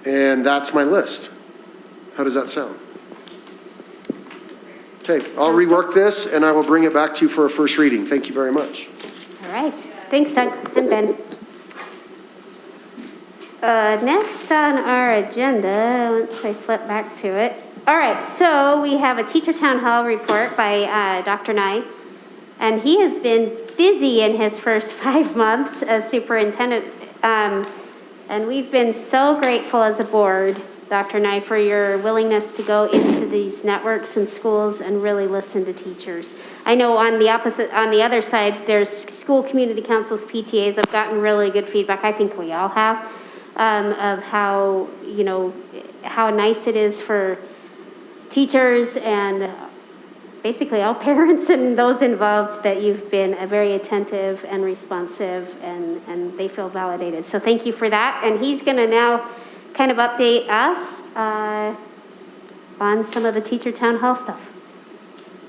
And that's my list. How does that sound? Okay, I'll rework this and I will bring it back to you for a first reading. Thank you very much. All right, thanks Doug and Ben. Next on our agenda, once I flip back to it. All right, so we have a teacher town hall report by Dr. Nye. And he has been busy in his first 5 months as superintendent. And we've been so grateful as a board, Dr. Nye, for your willingness to go into these networks and schools and really listen to teachers. I know on the other side, there's school community councils, PTAs. I've gotten really good feedback. I think we all have, of how, you know, how nice it is for teachers and basically all parents and those involved that you've been very attentive and responsive and they feel validated. So thank you for that. And he's gonna now kind of update us on some of the teacher town hall stuff.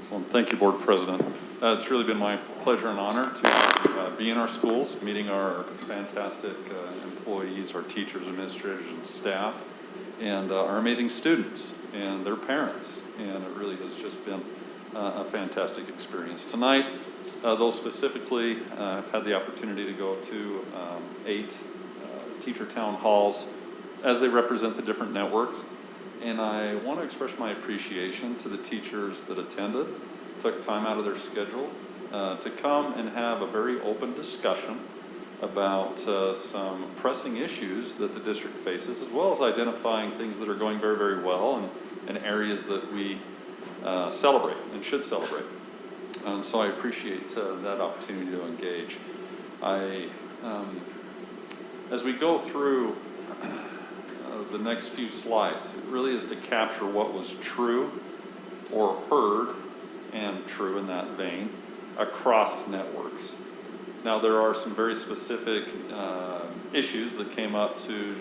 Excellent. Thank you, Board President. It's really been my pleasure and honor to be in our schools, meeting our fantastic employees, our teachers, administrators, and staff, and our amazing students and their parents. And it really has just been a fantastic experience. Tonight, though specifically, I've had the opportunity to go to 8 teacher town halls as they represent the different networks. And I want to express my appreciation to the teachers that attended, took time out of their schedule to come and have a very open discussion about some pressing issues that the district faces, as well as identifying things that are going very, very well and areas that we celebrate and should celebrate. And so I appreciate that opportunity to engage. As we go through the next few slides, it really is to capture what was true or heard and true in that vein across networks. Now there are some very specific issues that came up to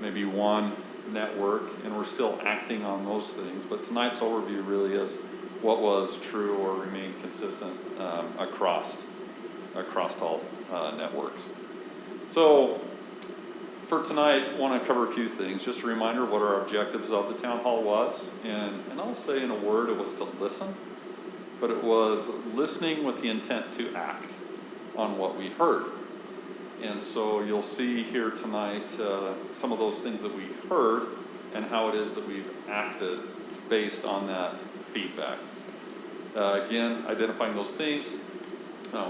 maybe one network, and we're still acting on those things, but tonight's overview really is what was true or remained consistent across all networks. So for tonight, I want to cover a few things. Just a reminder of what our objectives of the town hall was, and I'll say in a word, it was to listen, but it was listening with the intent to act on what we heard. And so you'll see here tonight some of those things that we heard and how it is that we've acted based on that feedback. Again, identifying those themes,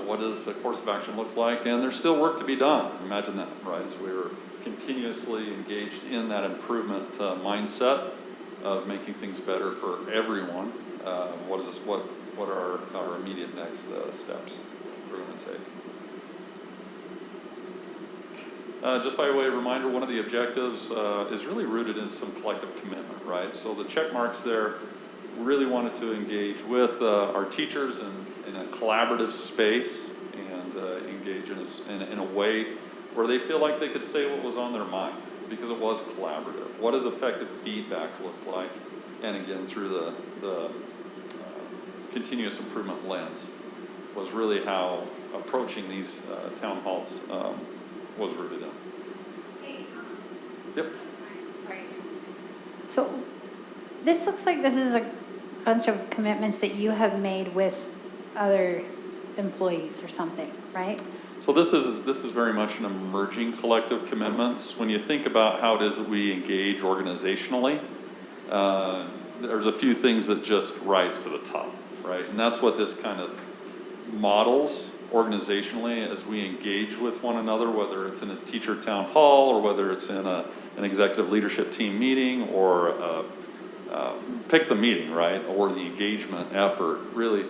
what does the course of action look like? And there's still work to be done. Imagine that, right? As we're continuously engaged in that improvement mindset of making things better for everyone. What are our immediate next steps we're going to take? Just by way of reminder, one of the objectives is really rooted in some collective commitment, right? So the check marks there really wanted to engage with our teachers in a collaborative space and engage in a way where they feel like they could say what was on their mind because it was collaborative. What does effective feedback look like? And again, through the continuous improvement lens was really how approaching these town halls was rooted in. Yep. So this looks like this is a bunch of commitments that you have made with other employees or something, right? So this is very much an emerging collective commitments. When you think about how it is that we engage organizationally, there's a few things that just rise to the top, right? And that's what this kind of models organizationally as we engage with one another, whether it's in a teacher town hall or whether it's in an executive leadership team meeting or pick the meeting, right? Or the engagement effort. Really,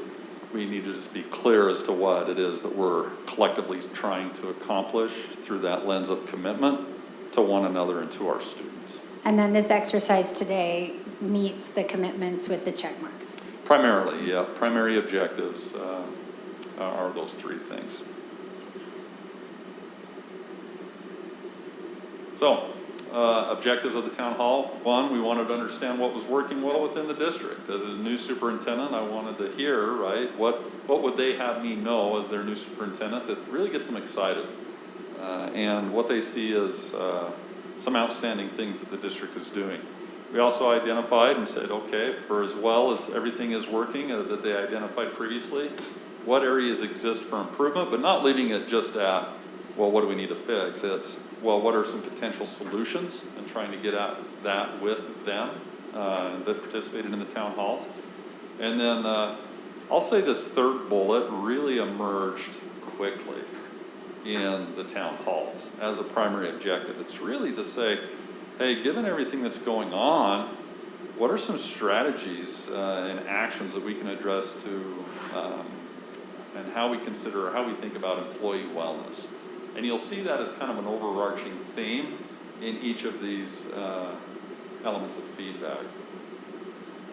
we need to just be clear as to what it is that we're collectively trying to accomplish through that lens of commitment to one another and to our students. And then this exercise today meets the commitments with the check marks. Primarily, yeah. Primary objectives are those 3 things. So, objectives of the town hall. One, we wanted to understand what was working well within the district. As a new superintendent, I wanted to hear, right, what would they have me know as their new superintendent that really gets them excited? And what they see as some outstanding things that the district is doing. We also identified and said, okay, for as well as everything is working that they identified previously, what areas exist for improvement, but not leaving it just at, well, what do we need to fix? It's, well, what are some potential solutions, and trying to get at that with them that participated in the town halls. And then I'll say this third bullet really emerged quickly in the town halls as a primary objective. It's really to say, hey, given everything that's going on, what are some strategies and actions that we can address to and how we consider, how we think about employee wellness. And you'll see that as kind of an overarching theme in each of these elements of feedback.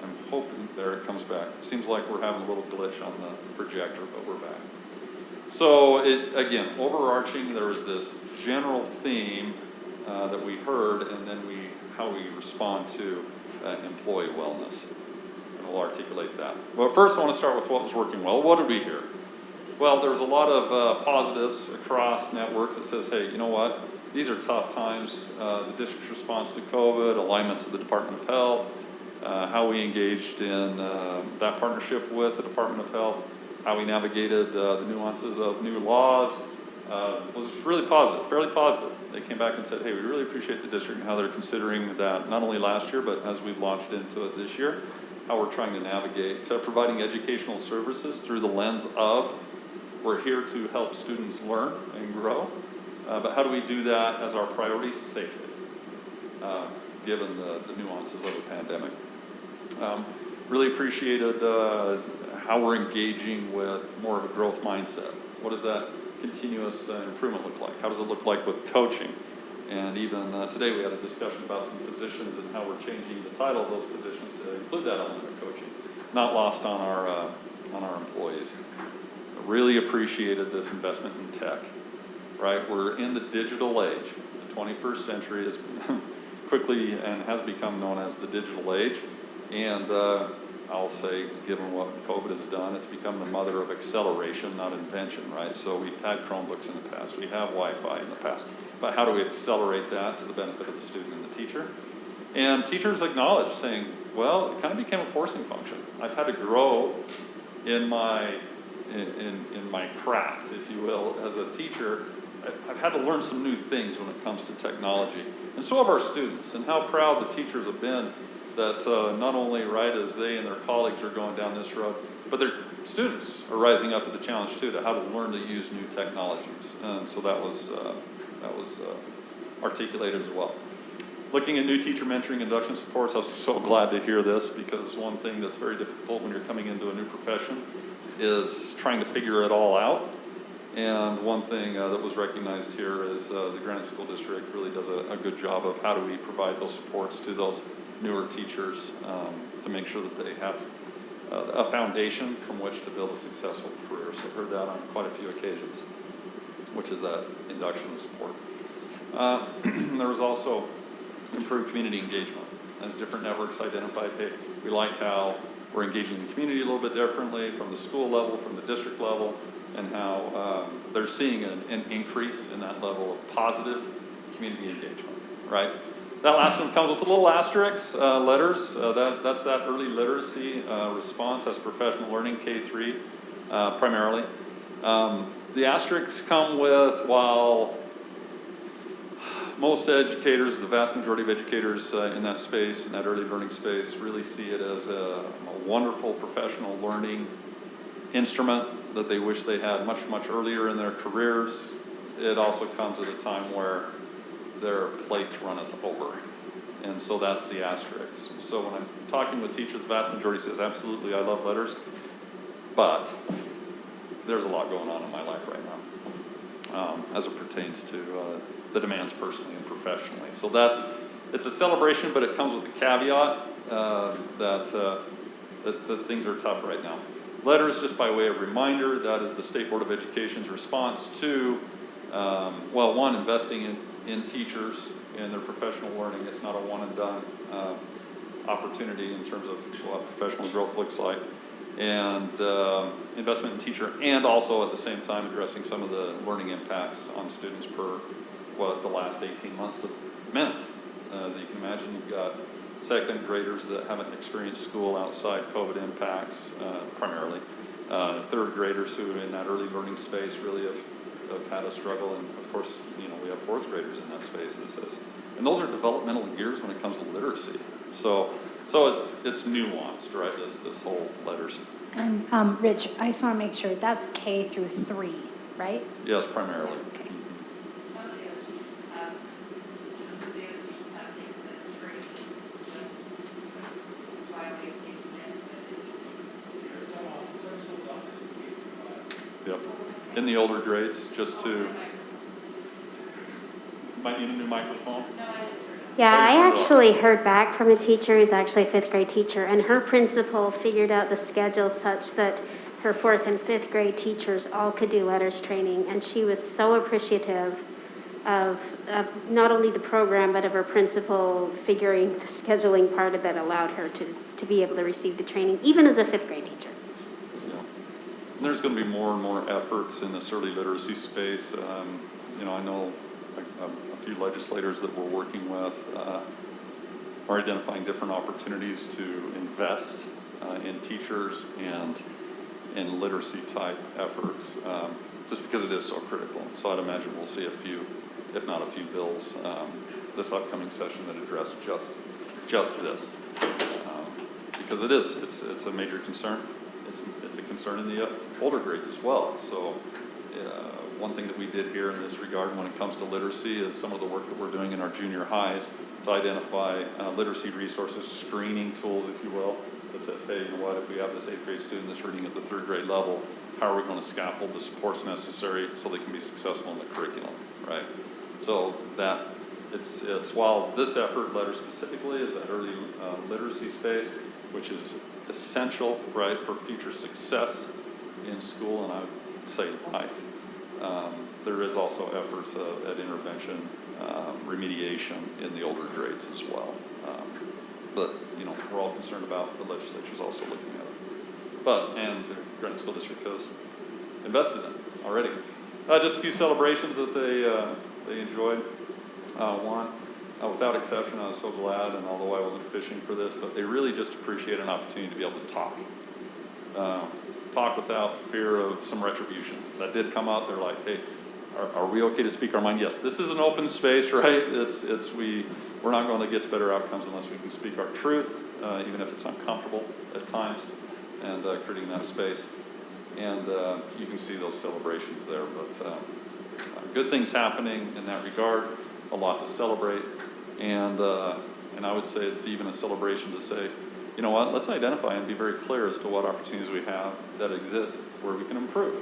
I'm hoping, there it comes back. It seems like we're having a little glitch on the projector, but we're back. So again, overarching, there was this general theme that we heard, and then how we respond to employee wellness. And we'll articulate that. Well, first I want to start with what was working well. What did we hear? Well, there was a lot of positives across networks that says, hey, you know what? These are tough times. The district's response to COVID, alignment to the Department of Health, how we engaged in that partnership with the Department of Health, how we navigated the nuances of new laws was really positive, fairly positive. They came back and said, hey, we really appreciate the district and how they're considering that not only last year, but as we've launched into it this year, how we're trying to navigate providing educational services through the lens of we're here to help students learn and grow, but how do we do that as our priority safely, given the nuances of the pandemic. Really appreciated how we're engaging with more of a growth mindset. What does that continuous improvement look like? How does it look like with coaching? And even today we had a discussion about some positions and how we're changing the title of those positions to include that element of coaching. Not lost on our employees. Really appreciated this investment in tech, right? We're in the digital age. The 21st century is quickly and has become known as the digital age. And I'll say, given what COVID has done, it's become the mother of acceleration, not invention, right? So we've had Chromebooks in the past, we have Wi-Fi in the past, but how do we accelerate that to the benefit of the student and the teacher? And teachers acknowledge, saying, well, it kind of became a forcing function. I've had to grow in my craft, if you will, as a teacher. I've had to learn some new things when it comes to technology. And so have our students, and how proud the teachers have been that not only, right, as they and their colleagues are going down this road, but their students are rising up to the challenge too, to how to learn to use new technologies. And so that was articulated as well. Looking at new teacher mentoring, induction supports, I was so glad to hear this, because one thing that's very difficult when you're coming into a new profession is trying to figure it all out. And one thing that was recognized here is the Granite School District really does a good job of how do we provide those supports to those newer teachers to make sure that they have a foundation from which to build a successful career. So I've heard that on quite a few occasions, which is that induction support. There was also improved community engagement. As different networks identified, hey, we like how we're engaging the community a little bit differently from the school level, from the district level, and how they're seeing an increase in that level of positive community engagement, right? That last one comes with a little asterisk, letters. That's that early literacy response as professional learning, K-3 primarily. The asterisks come with, while most educators, the vast majority of educators in that space, in that early learning space, really see it as a wonderful professional learning instrument that they wish they had much, much earlier in their careers. It also comes at a time where their plate runneth over. And so that's the asterisk. So when I'm talking with teachers, the vast majority says, absolutely, I love letters, but there's a lot going on in my life right now as it pertains to the demands personally and professionally. So it's a celebration, but it comes with a caveat that things are tough right now. Letters, just by way of reminder, that is the State Board of Education's response to, well, one, investing in teachers in their professional learning. It's not a one and done opportunity in terms of what professional growth looks like. And investment in teacher, and also at the same time addressing some of the learning impacts on students per what the last 18 months have meant. As you can imagine, you've got second graders that haven't experienced school outside COVID impacts primarily. Third graders who in that early learning space really have had a struggle. And of course, you know, we have fourth graders in that space. And those are developmental years when it comes to literacy. So it's nuanced, right? This whole letters. And Rich, I just want to make sure that's K through 3, right? Yes, primarily. Okay. Some of the other teachers have, taken the training, just while they take it. Yep. In the older grades, just to, might need a new microphone. Yeah, Oh, you I turned it off. actually heard back from a teacher who's actually a fifth grade teacher, and her principal figured out the schedule such that her fourth and fifth grade teachers all could do letters training, and she was so appreciative of not only the program, but of her principal figuring the scheduling part of that allowed her to be able to receive the training, even as a fifth grade teacher. Yeah. And there's going to be more and more efforts in this early literacy space. You know, I know a few legislators that we're working with are identifying different opportunities to invest in teachers and in literacy type efforts, just because it is so critical. So I'd imagine we'll see a few, if not a few bills this upcoming session that address just this, because it's a major concern. It's a concern in the older grades as well. So one thing that we did here in this regard when it comes to literacy is some of the work that we're doing in our junior highs to identify literacy resources, screening tools, if you will, that says, hey, you know what, if we have this 8th grade student that's reading at the 3rd grade level, how are we going to scaffold the supports necessary so they can be successful in the curriculum, right? So that it's while this effort, letter specifically, is that early literacy space, which is essential, right, for future success in school, and I would say life. There is also efforts at intervention, remediation in the older grades as well. But, you know, we're all concerned about the legislature's also looking at it. And the Granite School District has invested in it already. Just a few celebrations that they enjoyed. One, without exception, I was so glad, and although I wasn't fishing for this, but they really just appreciate an opportunity to be able to talk. Talk without fear of some retribution. That did come up. They're like, hey, are we okay to speak our mind? Yes, this is an open space, right? We're not going to get to better outcomes unless we can speak our truth, even if it's uncomfortable at times, and creating that space. And you can see those celebrations there, but good things happening in that regard, a lot to celebrate, and I would say it's even a celebration to say, you know what, let's identify and be very clear as to what opportunities we have that exist where we can improve.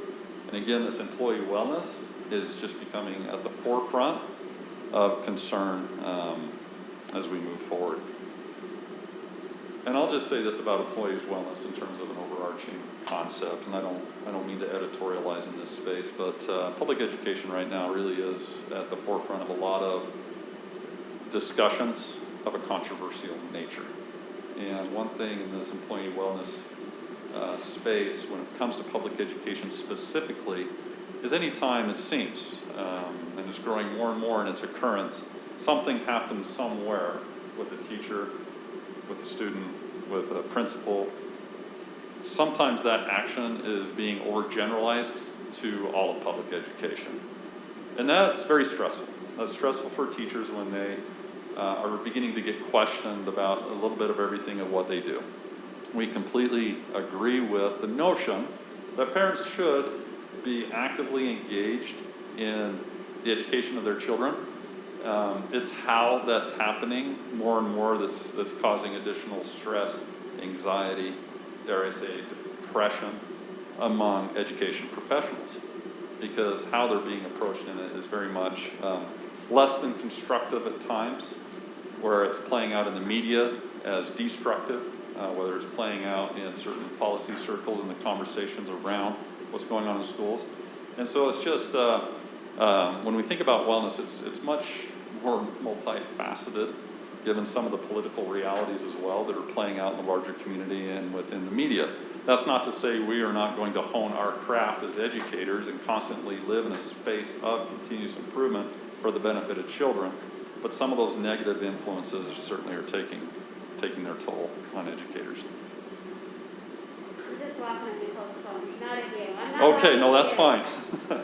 And again, this employee wellness is just becoming at the forefront of concern as we move forward. And I'll just say this about employees' wellness in terms of an overarching concept, and I don't mean to editorialize in this space, but public education right now really is at the forefront of a lot of discussions of a controversial nature. And one thing in this employee wellness space, when it comes to public education specifically, is any time it seems, and it's growing more and more in its occurrence, something happens somewhere with a teacher, with a student, with a principal. Sometimes that action is being overgeneralized to all of public education. And that's very stressful. That's stressful for teachers when they are beginning to get questioned about a little bit of everything of what they do. We completely agree with the notion that parents should be actively engaged in the education of their children. It's how that's happening more and more that's causing additional stress, anxiety, dare I say, depression among education professionals, because how they're being approached in it is very much less than constructive at times, where it's playing out in the media as destructive, whether it's playing out in certain policy circles and the conversations around what's going on in schools. And so it's just, when we think about wellness, it's much more multifaceted, given some of the political realities as well that are playing out in the larger community and within the media. That's not to say we are not going to hone our craft as educators and constantly live in a space of continuous improvement for the benefit of children, but some of those negative influences certainly are taking their toll on educators. I'm just walking on Nicole's phone, not at you. I'm not Okay, no, that's walking fine.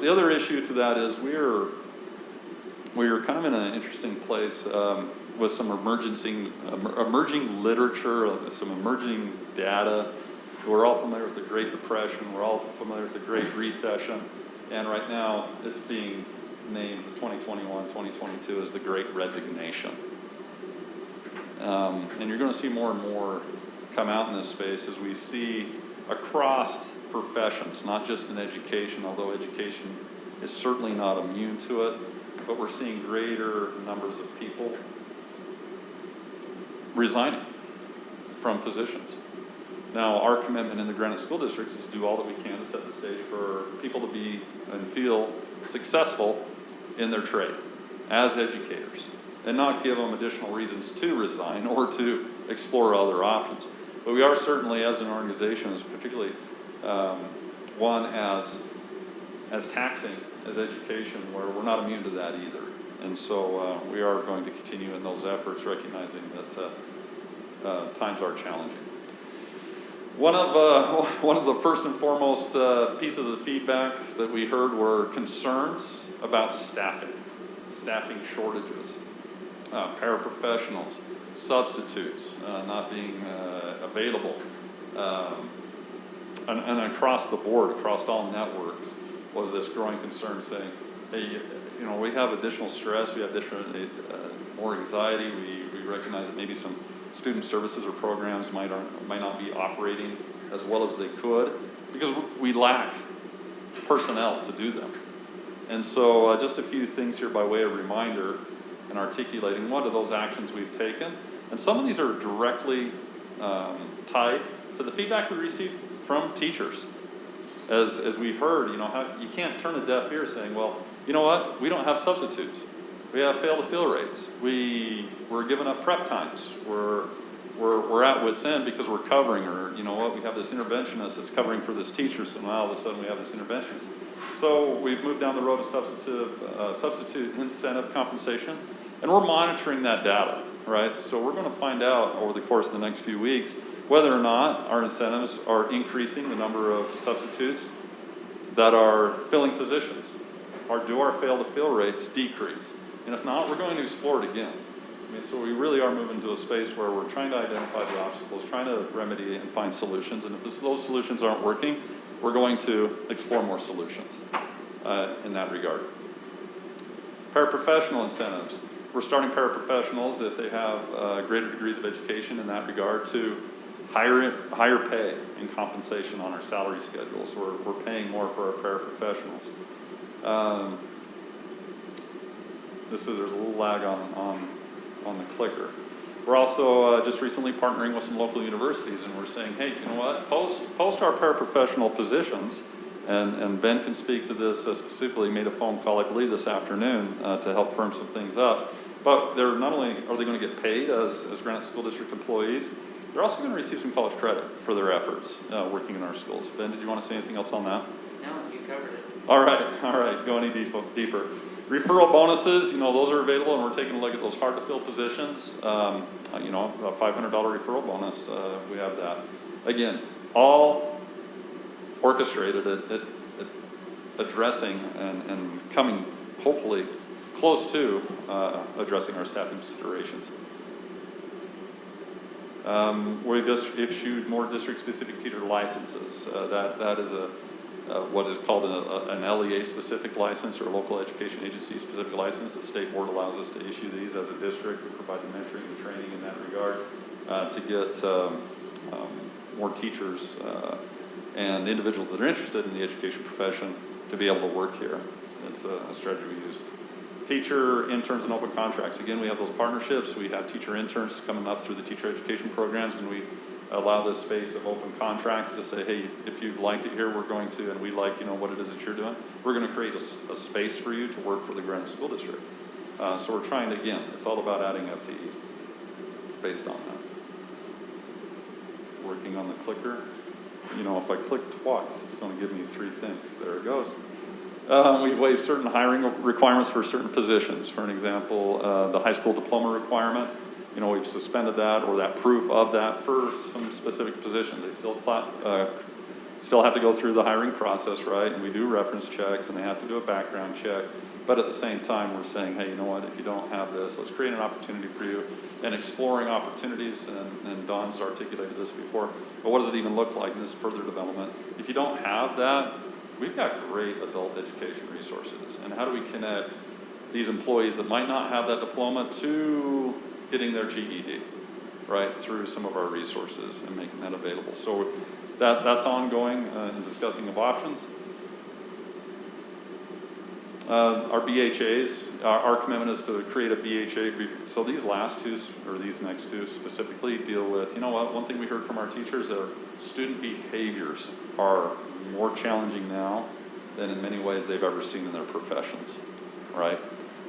The other issue to that is we are kind of in an interesting place with some emerging literature, some emerging data. We're all familiar with the Great Depression. We're all familiar with the Great Recession. And right now, it's being named 2021, 2022 as the Great Resignation. And you're going to see more and more come out in this space as we see across professions, not just in education, although education is certainly not immune to it, but we're seeing greater numbers of people resigning from positions. Now, our commitment in the Granite School District is to do all that we can to set the stage for people to be and feel successful in their trade as educators, and not give them additional reasons to resign or to explore other options. But we are certainly, as an organization, particularly one as taxing as education, where we're not immune to that either. And so we are going to continue in those efforts, recognizing that times are challenging. One of the first and foremost pieces of feedback that we heard were concerns about staffing shortages, paraprofessionals, substitutes not being available, and across the board, across all networks, was this growing concern saying, hey, we have additional stress, we have more anxiety, we recognize that maybe some student services or programs might not be operating as well as they could because we lack personnel to do them. And so just a few things here by way of reminder and articulating what are those actions we've taken. And some of these are directly tied to the feedback we received from teachers. As we heard, you can't turn a deaf ear saying, well, you know what, we don't have substitutes. We have fail-to-fill rates. We're giving up prep times. We're at wit's end because we're covering, or you know what, we have this interventionist that's covering for this teacher, so now all of a sudden we have this interventionist. So we've moved down the road of substitute incentive compensation, and we're monitoring that data, right? So we're going to find out over the course of the next few weeks whether or not our incentives are increasing the number of substitutes that are filling positions, or do our fail-to-fill rates decrease? And if not, we're going to explore it again. So we really are moving to a space where we're trying to identify the obstacles, trying to remedy and find solutions. And if those solutions aren't working, we're going to explore more solutions in that regard. Paraprofessional incentives. We're starting paraprofessionals, if they have greater degrees of education in that regard, to higher pay and compensation on our salary schedules. We're paying more for our paraprofessionals. There's a little lag on the clicker. We're also just recently partnering with some local universities, and we're saying, hey, you know what, post our paraprofessional positions, and Ben can speak to this specifically, made a phone call, I believe, this afternoon to help firm some things up. But they're not only are they going to get paid as Granite School District employees, they're also going to receive some college credit for their efforts working in our schools. Ben, did you want to say anything else on that? No, you covered it. All right, go any deeper. Referral bonuses, those are available, and we're taking a look at those hard-to-fill positions. A $500 referral bonus, we have that. Again, all orchestrated at addressing and coming, hopefully, close to addressing our staffing considerations. We've just issued more district-specific teacher licenses. That is what is called an LEA-specific license, or a local education agency-specific license. The state board allows us to issue these as a district. We provide the mentoring and training in that regard to get more teachers and individuals that are interested in the education profession to be able to work here. That's a strategy we use. Teacher interns and open contracts. Again, we have those partnerships. We have teacher interns coming up through the teacher education programs, and we allow this space of open contracts to say, hey, if you've liked it here, we're going to, and we like, what it is that you're doing, we're going to create a space for you to work for the Granite School District. So we're trying to, again, it's all about adding FTE based on that. Working on the clicker. If I click twice, it's going to give me 3 things. There it goes. We've waived certain hiring requirements for certain positions. For an example, the high school diploma requirement, we've suspended that or that proof of that for some specific positions. They still have to go through the hiring process, right? And we do reference checks and they have to do a background check. But at the same time, we're saying, hey, you know what, if you don't have this, let's create an opportunity for you. And exploring opportunities, and Dawn's articulated this before, but what does it even look like in this further development? If you don't have that, we've got great adult education resources. And how do we connect these employees that might not have that diploma to getting their GED, right, through some of our resources and making that available? So that's ongoing in discussing of options. Our BHAs, our commitment is to create a BHA. So these last two, or these next two specifically, deal with, one thing we heard from our teachers are student behaviors are more challenging now than in many ways they've ever seen in their professions, right?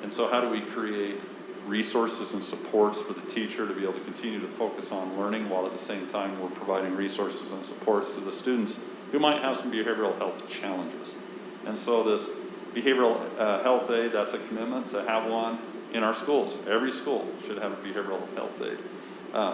And so how do we create resources and supports for the teacher to be able to continue to focus on learning while at the same time we're providing resources and supports to the students who might have some behavioral health challenges. And so this behavioral health aide, that's a commitment to have one in our schools. Every school should have a behavioral health aide.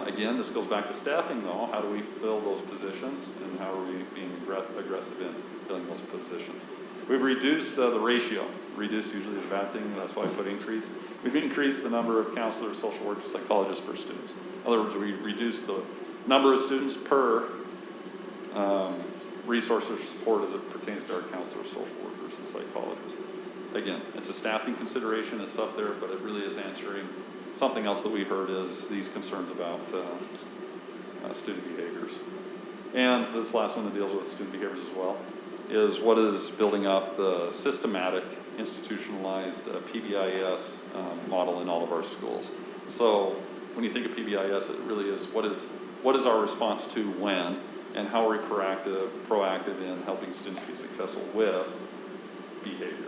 Again, this goes back to staffing though. How do we fill those positions and how are we being aggressive in filling those positions? We've reduced the ratio. Reduced usually is a bad thing, that's why I put increase. We've increased the number of counselors, social workers, psychologists per students. In other words, we reduced the number of students per resource or support as it pertains to our counselors, social workers, and psychologists. Again, it's a staffing consideration, it's up there, but it really is answering something else that we heard is these concerns about student behaviors. And this last one that deals with student behaviors as well is what is building up the systematic, institutionalized PBIS model in all of our schools. So when you think of PBIS, it really is what is our response to when, and how are we proactive in helping students be successful with behavior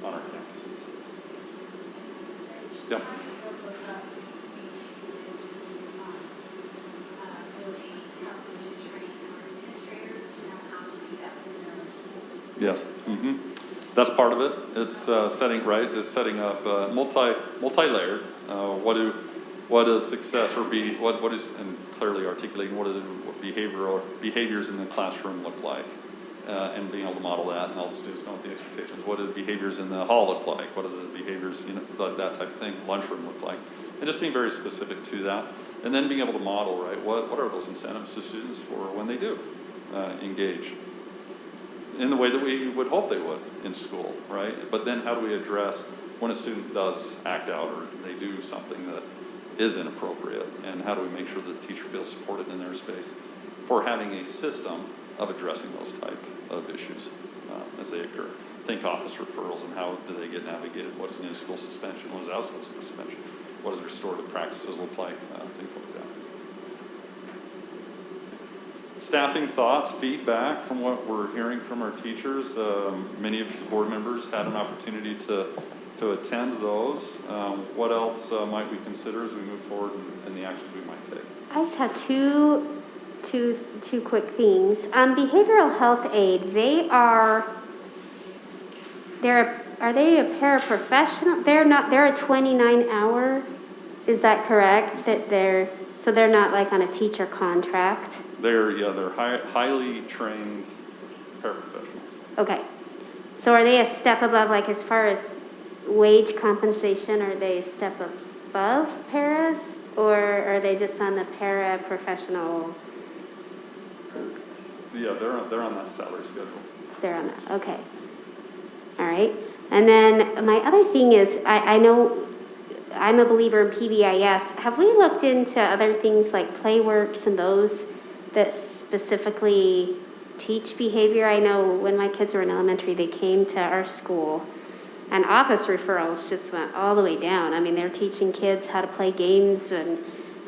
on our campuses. Yeah. Yes. Mm-hmm. That's part of it. It's setting up multi-layered. What is success or what is, and clearly articulating what behaviors in the classroom look like, and being able to model that, and all the students know what the expectations. What do the behaviors in the hall look like? What do the behaviors, that type of thing, lunchroom look like? And just being very specific to that, and then being able to model, right? What are those incentives to students for when they do engage in the way that we would hope they would in school, right? But then how do we address when a student does act out or they do something that is inappropriate, and how do we make sure that the teacher feels supported in their space for having a system of addressing those type of issues as they occur? Think office referrals and how do they get navigated? What's an in-school suspension? What is out-school suspension? What does restorative practices look like? Things like that. Staffing thoughts, feedback from what we're hearing from our teachers. Many of the board members had an opportunity to attend those. What else might we consider as we move forward in the actions we might take? I just have two quick things. Behavioral health aid, are they a paraprofessional? They're a 29-hour, is that correct? So they're not like on a teacher contract? They're highly trained paraprofessionals. Okay. So are they a step above, like as far as wage compensation, are they a step above paras? Or are they just on the paraprofessional? Yeah, they're on that salary schedule. They're on that, okay. All right. And then my other thing is, I know I'm a believer in PBIS. Have we looked into other things like Playworks and those that specifically teach behavior? I know when my kids were in elementary, they came to our school and office referrals just went all the way down. I mean, they're teaching kids how to play games and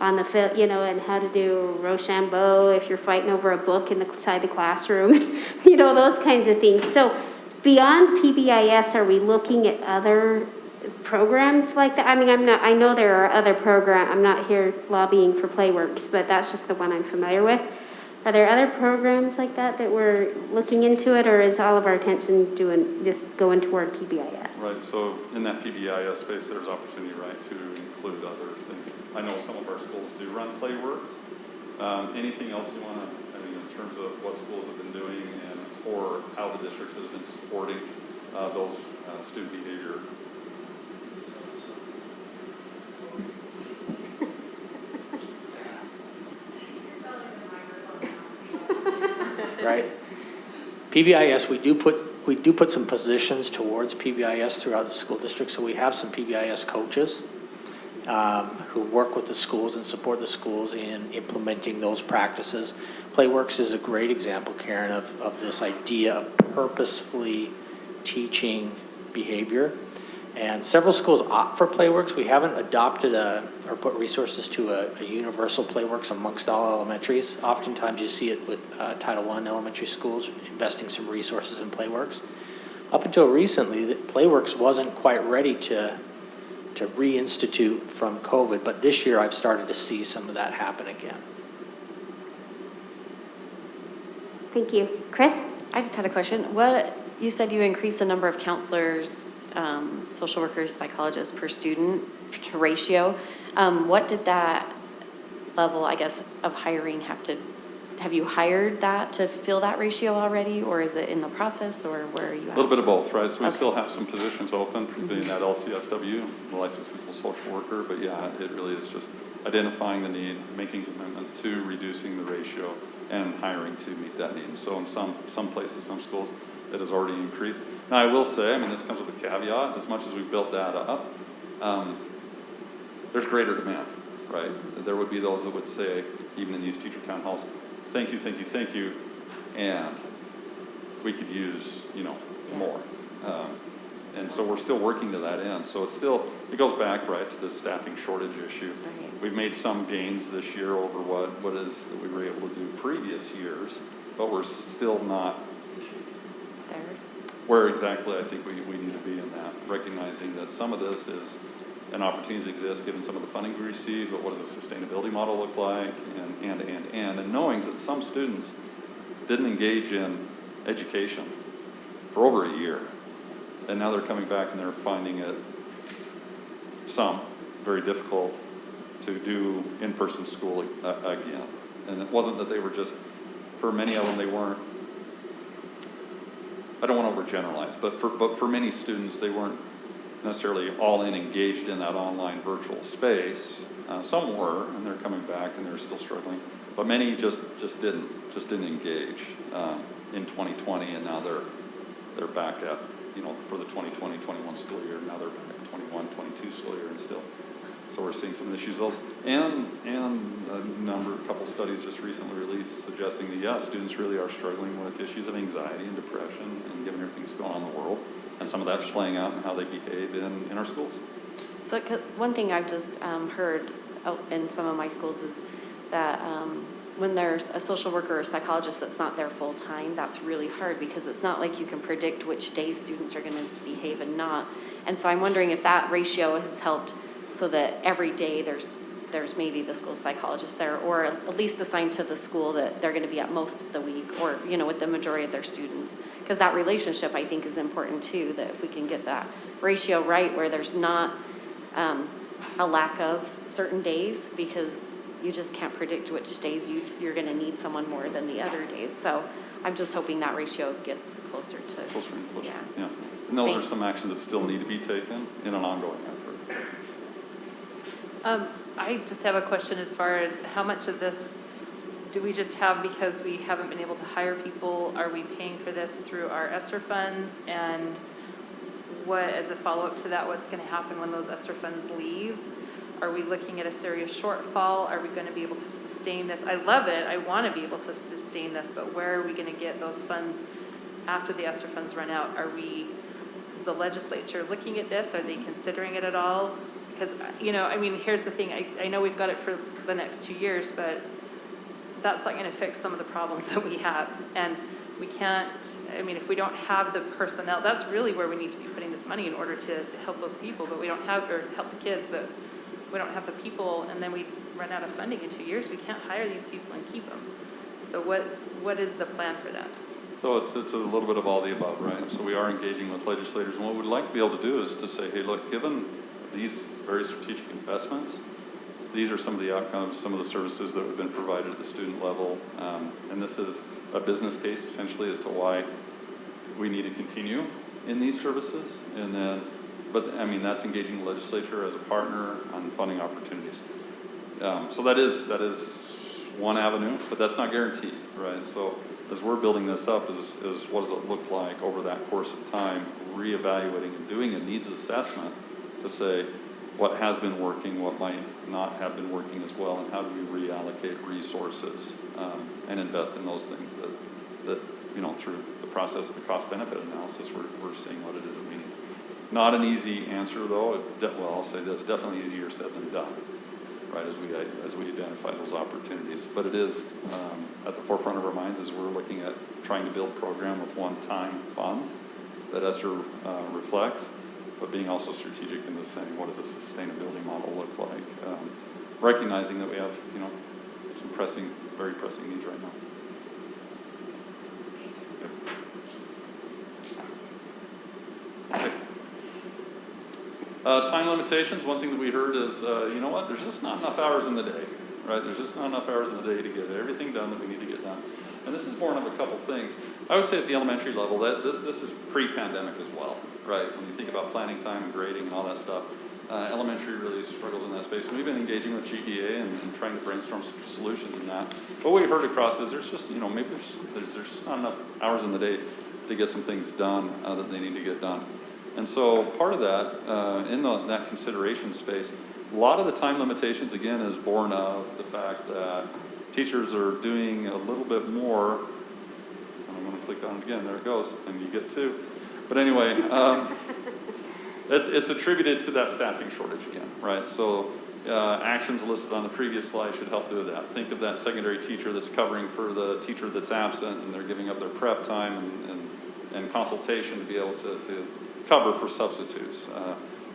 on the field, you know, and how to do Rochambeau if you're fighting over a book inside the classroom, you know, those kinds of things. So beyond PBIS, are we looking at other programs like that? I mean, I know there are other programs. I'm not here lobbying for Playworks, but that's just the one I'm familiar with. Are there other programs like that that we're looking into it, or is all of our attention just going toward PBIS? Right, so in that PBIS space, there's opportunity, right, to include other things. I know some of our schools do run Playworks. Anything else you want to, I mean, in terms of what schools have been doing and or how the district has been supporting those student behavior? Right. PBIS, we do put some positions towards PBIS throughout the school district. So we have some PBIS coaches who work with the schools and support the schools in implementing those practices. Playworks is a great example, Karen, of this idea of purposefully teaching behavior. And several schools opt for Playworks. We haven't adopted or put resources to a universal Playworks amongst all elementaries. Oftentimes you see it with Title I elementary schools investing some resources in Playworks. Up until recently, Playworks wasn't quite ready to reinstitute from COVID, but this year I've started to see some of that happen again. Thank you. Chris? I just had a question. You said you increased the number of counselors, social workers, psychologists per student to ratio. What did that level, I guess, of hiring have you hired that to fill that ratio already, or is it in the process, or where are you at? A little bit of both, right? So we Okay. still have some positions open, being that LCSW, the licensed social worker, but yeah, it really is just identifying the need, making a commitment to reducing the ratio, and hiring to meet that need. And so in some places, some schools, it has already increased. Now I will say, I mean, this comes with a caveat, as much as we built that up, there's greater demand, right? There would be those that would say, even in these teacher town halls, thank you, thank you, thank you, and we could use, more. And so we're still working to that end. So it goes back, right, to the staffing shortage issue. Right. We've made some gains this year over what is that we were able to do previous years, but we're still not There. where exactly I think we need to be in that, recognizing that some of this is an opportunity exists given some of the funding we receive, but what does the sustainability model look like, and knowing that some students didn't engage in education for over a year, and now they're coming back and they're finding it very difficult to do in-person school again. And it wasn't that they were just, for many of them, they weren't, I don't want to overgeneralize, but for many students, they weren't necessarily all in engaged in that online virtual space. Some were, and they're coming back and they're still struggling, but many just didn't engage in 2020, and now they're back at, for the 2020-21 school year. Now they're back at 21-22 school year, and still. So we're seeing some issues, and a couple studies just recently released suggesting that students really are struggling with issues of anxiety and depression, and given everything that's going on in the world, and some of that's playing out in how they behave in our schools. So one thing I've just heard in some of my schools is that when there's a social worker or psychologist that's not there full time, that's really hard because it's not like you can predict which days students are going to behave and not. And so I'm wondering if that ratio has helped so that every day there's maybe the school psychologist there, or at least assigned to the school that they're going to be at most of the week, or with the majority of their students, because that relationship I think is important too, that if we can get that ratio right where there's not a lack of certain days, because you just can't predict which days you're going to need someone more than the other days. So I'm just hoping that ratio gets closer to Closer and closer. Yeah. And those Thanks. are some actions that still need to be taken in an ongoing effort. I just have a question as far as how much of this do we just have because we haven't been able to hire people? Are we paying for this through our ESSER funds? And what, as a follow-up to that, what's going to happen when those ESSER funds leave? Are we looking at a serious shortfall? Are we going to be able to sustain this? I love it. I want to be able to sustain this, but where are we going to get those funds after the ESSER funds run out? Is the legislature looking at this? Are they considering it at all? because, I mean, here's the thing, I know we've got it for the next 2 years, but that's not gonna fix some of the problems that we have. And we can't, I mean, if we don't have the personnel, that's really where we need to be putting this money in order to help those people, but we don't have, or help the kids, but we don't have the people, and then we run out of funding in 2 years. We can't hire these people and keep them. So what is the plan for that? So it's a little bit of all the above, right? So we are engaging with legislators, and what we'd like to be able to do is to say, hey, look, given these very strategic investments, these are some of the outcomes, some of the services that have been provided at the student level, and this is a business case essentially as to why we need to continue in these services. And then, but I mean, that's engaging the legislature as a partner on funding opportunities. So that is one avenue, but that's not guaranteed, right? So as we're building this up, is what does it look like over that course of time, reevaluating and doing a needs assessment to say what has been working, what might not have been working as well, and how do we reallocate resources and invest in those things that through the process of the cost-benefit analysis, we're seeing what it is that we need. Not an easy answer, though. Well, I'll say this, definitely easier said than done, right, as we identify those opportunities. But it is at the forefront of our minds as we're looking at trying to build a program with one-time funds that ESSER reflects, but being also strategic in the saying, what does a sustainability model look like? Recognizing that we have, some very pressing needs right now. Time limitations, one thing that we heard is, there's just not enough hours in the day, right? There's just not enough hours in the day to get everything done that we need to get done. And this is born of a couple things. I would say at the elementary level, that this is pre-pandemic as well, right? When you think about planning time and grading and all that stuff, elementary really struggles in that space. And we've been engaging with GDA and trying to brainstorm some solutions in that. But what we heard across is there's just, maybe there's just not enough hours in the day to get some things done that they need to get done. And so part of that, in that consideration space, a lot of the time limitations, again, is born of the fact that teachers are doing a little bit more. And I'm going to click on it again. There it goes. And you get two. But anyway, it's attributed to that staffing shortage again, right? So actions listed on the previous slide should help do that. Think of that secondary teacher that's covering for the teacher that's absent, and they're giving up their prep time and consultation to be able to cover for substitutes.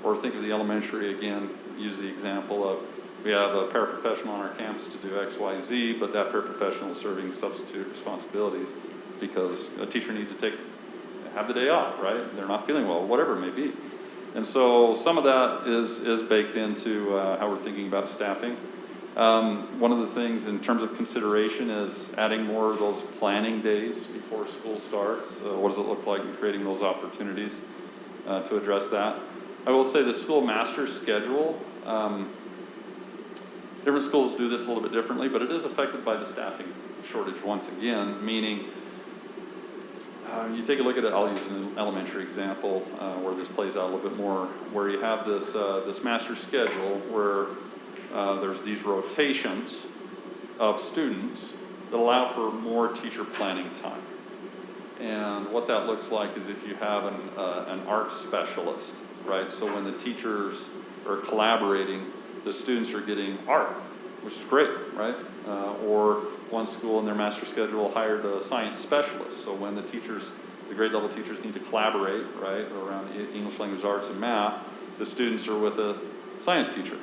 Or think of the elementary again, use the example of we have a paraprofessional on our campus to do X, Y, Z, but that paraprofessional is serving substitute responsibilities because a teacher needs to have the day off, right? They're not feeling well, whatever it may be. And so some of that is baked into how we're thinking about staffing. One of the things in terms of consideration is adding more of those planning days before school starts. What does it look like in creating those opportunities to address that? I will say the school master schedule, different schools do this a little bit differently, but it is affected by the staffing shortage once again, meaning you take a look at it, I'll use an elementary example where this plays out a little bit more, where you have this master schedule where there's these rotations of students that allow for more teacher planning time. And what that looks like is if you have an art specialist, right? So when the teachers are collaborating, the students are getting art, which is great, right? Or one school in their master schedule hired a science specialist. So when the grade level teachers need to collaborate, right, around English language arts and math, the students are with a science teacher.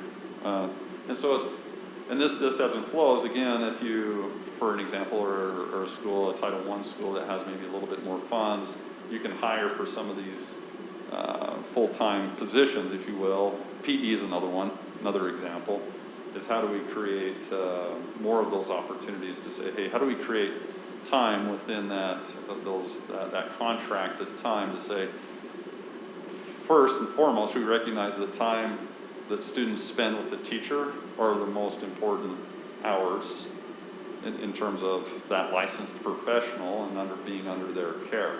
And so this ebbs and flows. Again, if you, for an example, or a school, a Title I school that has maybe a little bit more funds, you can hire for some of these full-time positions, if you will. PE is another example, is how do we create more of those opportunities to say, hey, how do we create time within that contracted time to say, first and foremost, we recognize the time that students spend with the teacher are the most important hours in terms of that licensed professional and being under their care.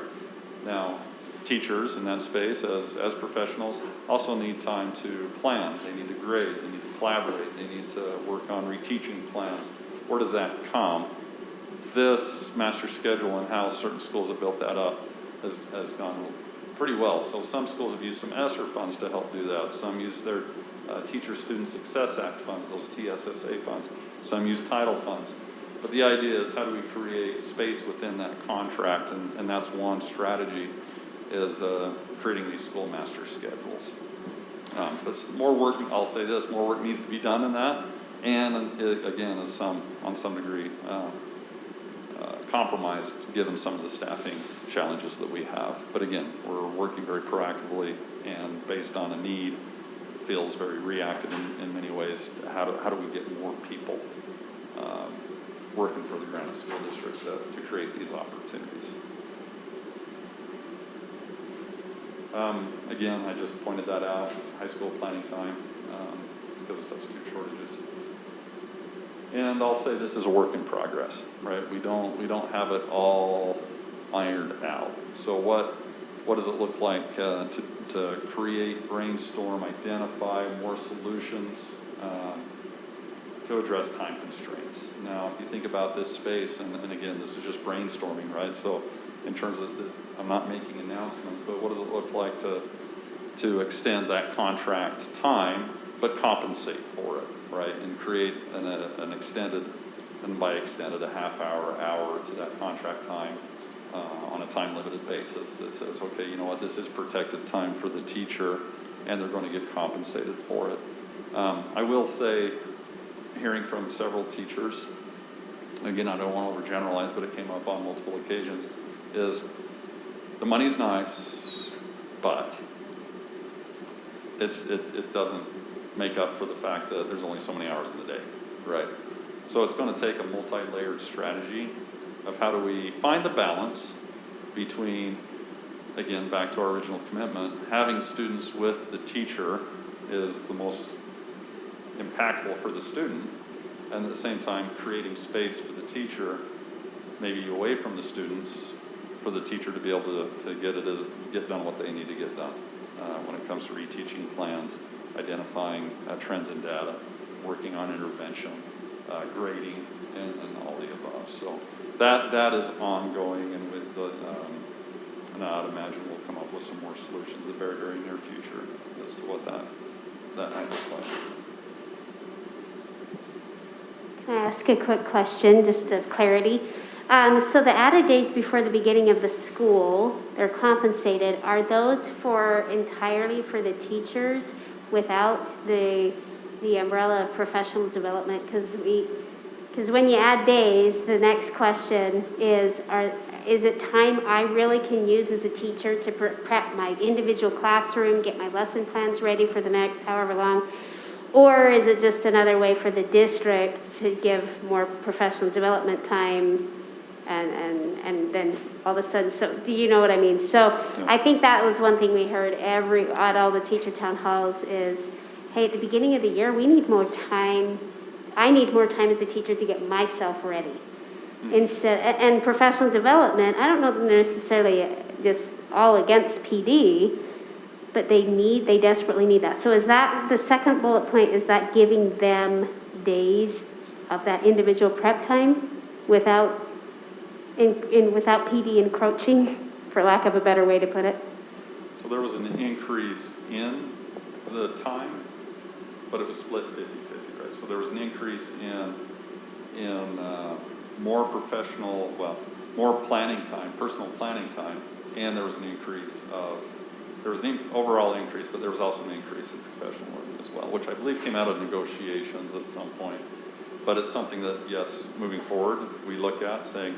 Now, teachers in that space as professionals also need time to plan. They need to grade, they need to collaborate, they need to work on reteaching plans. Where does that come? This master schedule and how certain schools have built that up has gone pretty well. So some schools have used some ESSER funds to help do that. Some use their Teacher Student Success Act funds, those TSSA funds. Some use title funds. But the idea is, how do we create space within that contract? And that's one strategy, is creating these school master schedules. But more work, I'll say this, more work needs to be done in that. And again, is on some degree compromised given some of the staffing challenges that we have. But again, we're working very proactively and based on a need, feels very reactive in many ways. How do we get more people working for the Granite School District to create these opportunities? Again, I just pointed that out. It's high school planning time because of substitute shortages. And I'll say this is a work in progress, right? We don't have it all ironed out. So what does it look like to create, brainstorm, identify more solutions to address time constraints? Now, if you think about this space, and again, this is just brainstorming, right? So in terms of this, I'm not making announcements, but what does it look like to extend that contract time, but compensate for it, right? And create an extended, and by extended, a half hour to that contract time on a time-limited basis that says, okay, you know what, this is protected time for the teacher, and they're going to get compensated for it. I will say, hearing from several teachers, again, I don't want to overgeneralize, but it came up on multiple occasions, is the money's nice, but it doesn't make up for the fact that there's only so many hours in the day, right? So it's going to take a multi-layered strategy of how do we find the balance between, again, back to our original commitment, having students with the teacher is the most impactful for the student, and at the same time creating space for the teacher, maybe away from the students, for the teacher to be able to get done what they need to get done when it comes to reteaching plans, identifying trends in data, working on intervention, grading, and all the above. So that is ongoing, and with the and I'd imagine we'll come up with some more solutions in the very, very near future as to what that might look like. Can I ask a quick question, just of clarity? So the added days before the beginning of the school, they're compensated. Are those entirely for the teachers without the umbrella of professional development? Because when you add days, the next question is it time I really can use as a teacher to prep my individual classroom, get my lesson plans ready for the next however long? Or is it just another way for the district to give more professional development time and then all of a sudden, so do you know what I mean? So yeah. I think that was one thing we heard at all the teacher town halls is, hey, at the beginning of the year, we need more time. I need more time as a teacher to get myself ready. And professional development, I don't know that they're necessarily just all against PD, but they desperately need that. So is that the second bullet point, is that giving them days of that individual prep time without PD encroaching, for lack of a better way to put it? So there was an increase in the time, but it was split 50-50, right? So there was an increase in more more planning time, personal planning time, and there was an overall increase, but there was also an increase in professional learning as well, which I believe came out of negotiations at some point. But it's something that, yes, moving forward, we look at saying,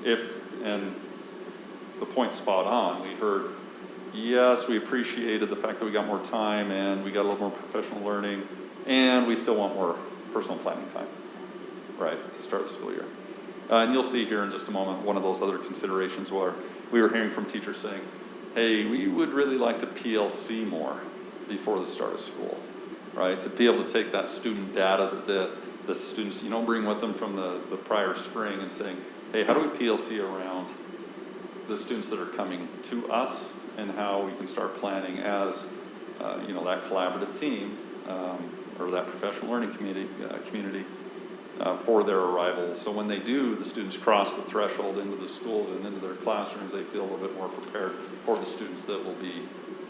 and the point's spot on, we heard, yes, we appreciated the fact that we got more time and we got a little more professional learning, and we still want more personal planning time, right, to start the school year. And you'll see here in just a moment one of those other considerations where we were hearing from teachers saying, hey, we would really like to PLC more before the start of school, right? To be able to take that student data that the students, bring with them from the prior spring and saying, hey, how do we PLC around the students that are coming to us and how we can start planning as, that collaborative team or that professional learning community for their arrival. So when they do, the students cross the threshold into the schools and into their classrooms, they feel a little bit more prepared for the students that will be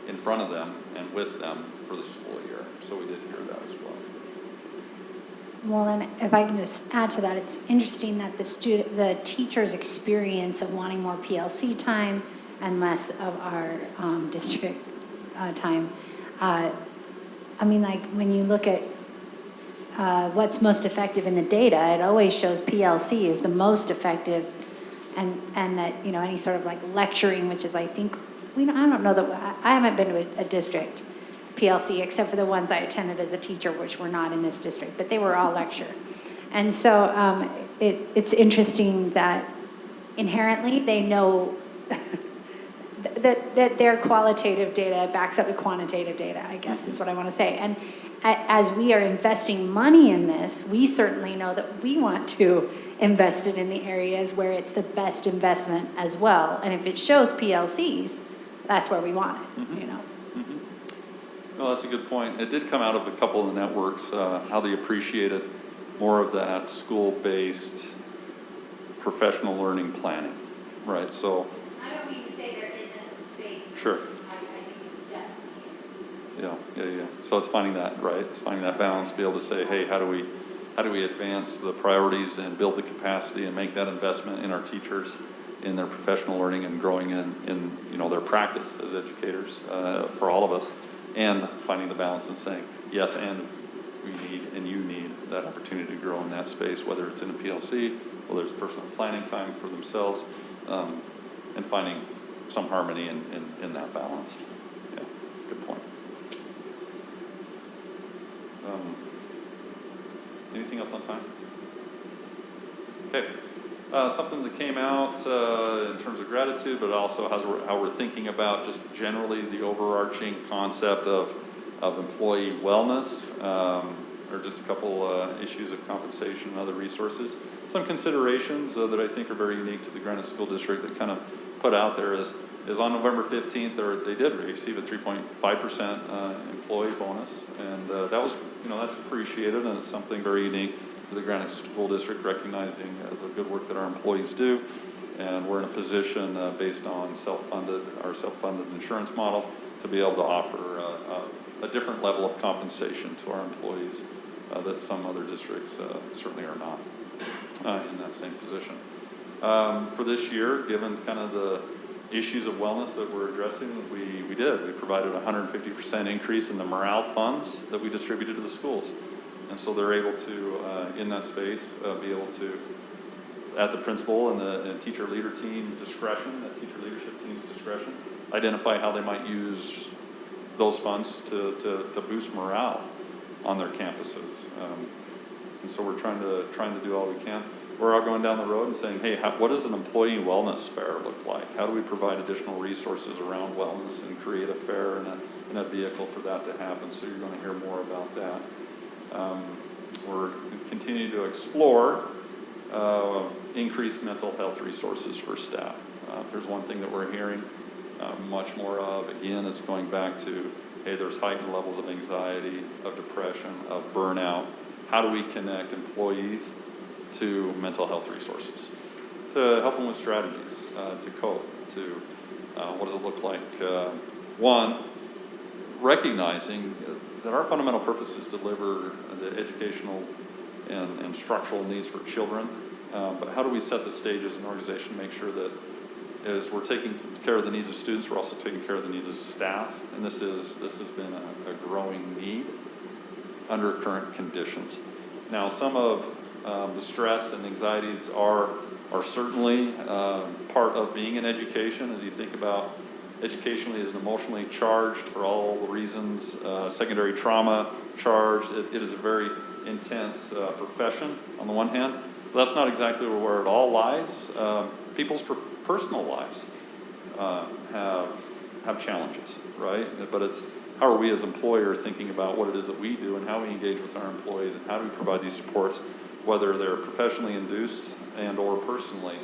in front of them and with them for the school year. So we did hear that as well. Well, and if I can just add to that, it's interesting that the teacher's experience of wanting more PLC time and less of our district time. I mean, like when you look at what's most effective in the data, it always shows PLC is the most effective, and that, you know, any sort of like lecturing, which is, I think, I don't know that, I haven't been to a district PLC except for the ones I attended as a teacher, which were not in this district, but they were all lecture. And so it's interesting that inherently they know that their qualitative data backs up the quantitative data, I guess is what I want to say. And as we are investing money in this, we certainly know that we want to invest it in the areas where it's the best investment as well. And if it shows PLCs, that's where we want it, you know. Well, that's a good point. It did come out of a couple of the networks, how they appreciated more of that school-based professional learning planning, right? So. I don't mean to say there isn't a space. Sure. I think it definitely is. Yeah. So it's finding that, right? It's finding that balance to be able to say, hey, how do we advance the priorities and build the capacity and make that investment in our teachers, in their professional learning and growing in you know, their practice as educators for all of us, and finding the balance and saying, yes, and we need and you need that opportunity to grow in that space, whether it's in a PLC, whether it's personal planning time for themselves, and finding some harmony in that balance. Yeah, good point. Anything else on time? Okay. Something that came out in terms of gratitude, but also how we're thinking about just generally the overarching concept of employee wellness, or just a couple issues of compensation and other resources. Some considerations that I think are very unique to the Granite School District that kind of put out there is on November 15th, they did receive a 3.5% employee bonus, and that was, you know, that's appreciated, and it's something very unique to the Granite School District, recognizing the good work that our employees do. And we're in a position based on our self-funded insurance model to be able to offer a different level of compensation to our employees that some other districts certainly are not in that same position. For this year, given kind of the issues of wellness that we're addressing, we provided a 150% increase in the morale funds that we distributed to the schools. And so they're able to, in that space, be able to, at the principal and the teacher leader team discretion, the teacher leadership team's discretion, identify how they might use those funds to boost morale on their campuses. And so we're trying to do all we can. We're all going down the road and saying, hey, what does an employee wellness fair look like? How do we provide additional resources around wellness and create a fair and a vehicle for that to happen? So you're going to hear more about that. We're continuing to explore increased mental health resources for staff. If there's one thing that we're hearing much more of, again, it's going back to, hey, there's heightened levels of anxiety, of depression, of burnout. How do we connect employees to mental health resources to help them with strategies to cope, to what does it look like? One, recognizing that our fundamental purpose is to deliver the educational and structural needs for children, but how do we set the stage as an organization to make sure that as we're taking care of the needs of students, we're also taking care of the needs of staff, and this has been a growing need under current conditions. Now, some of the stress and anxieties are certainly part of being in education. As you think about educationally as an emotionally charged for all the reasons, secondary trauma charged, it is a very intense profession on the one hand, but that's not exactly where it all lies. People's personal lives have challenges, right? But it's how are we as employer thinking about what it is that we do and how we engage with our employees and how do we provide these supports, whether they're professionally induced and or personally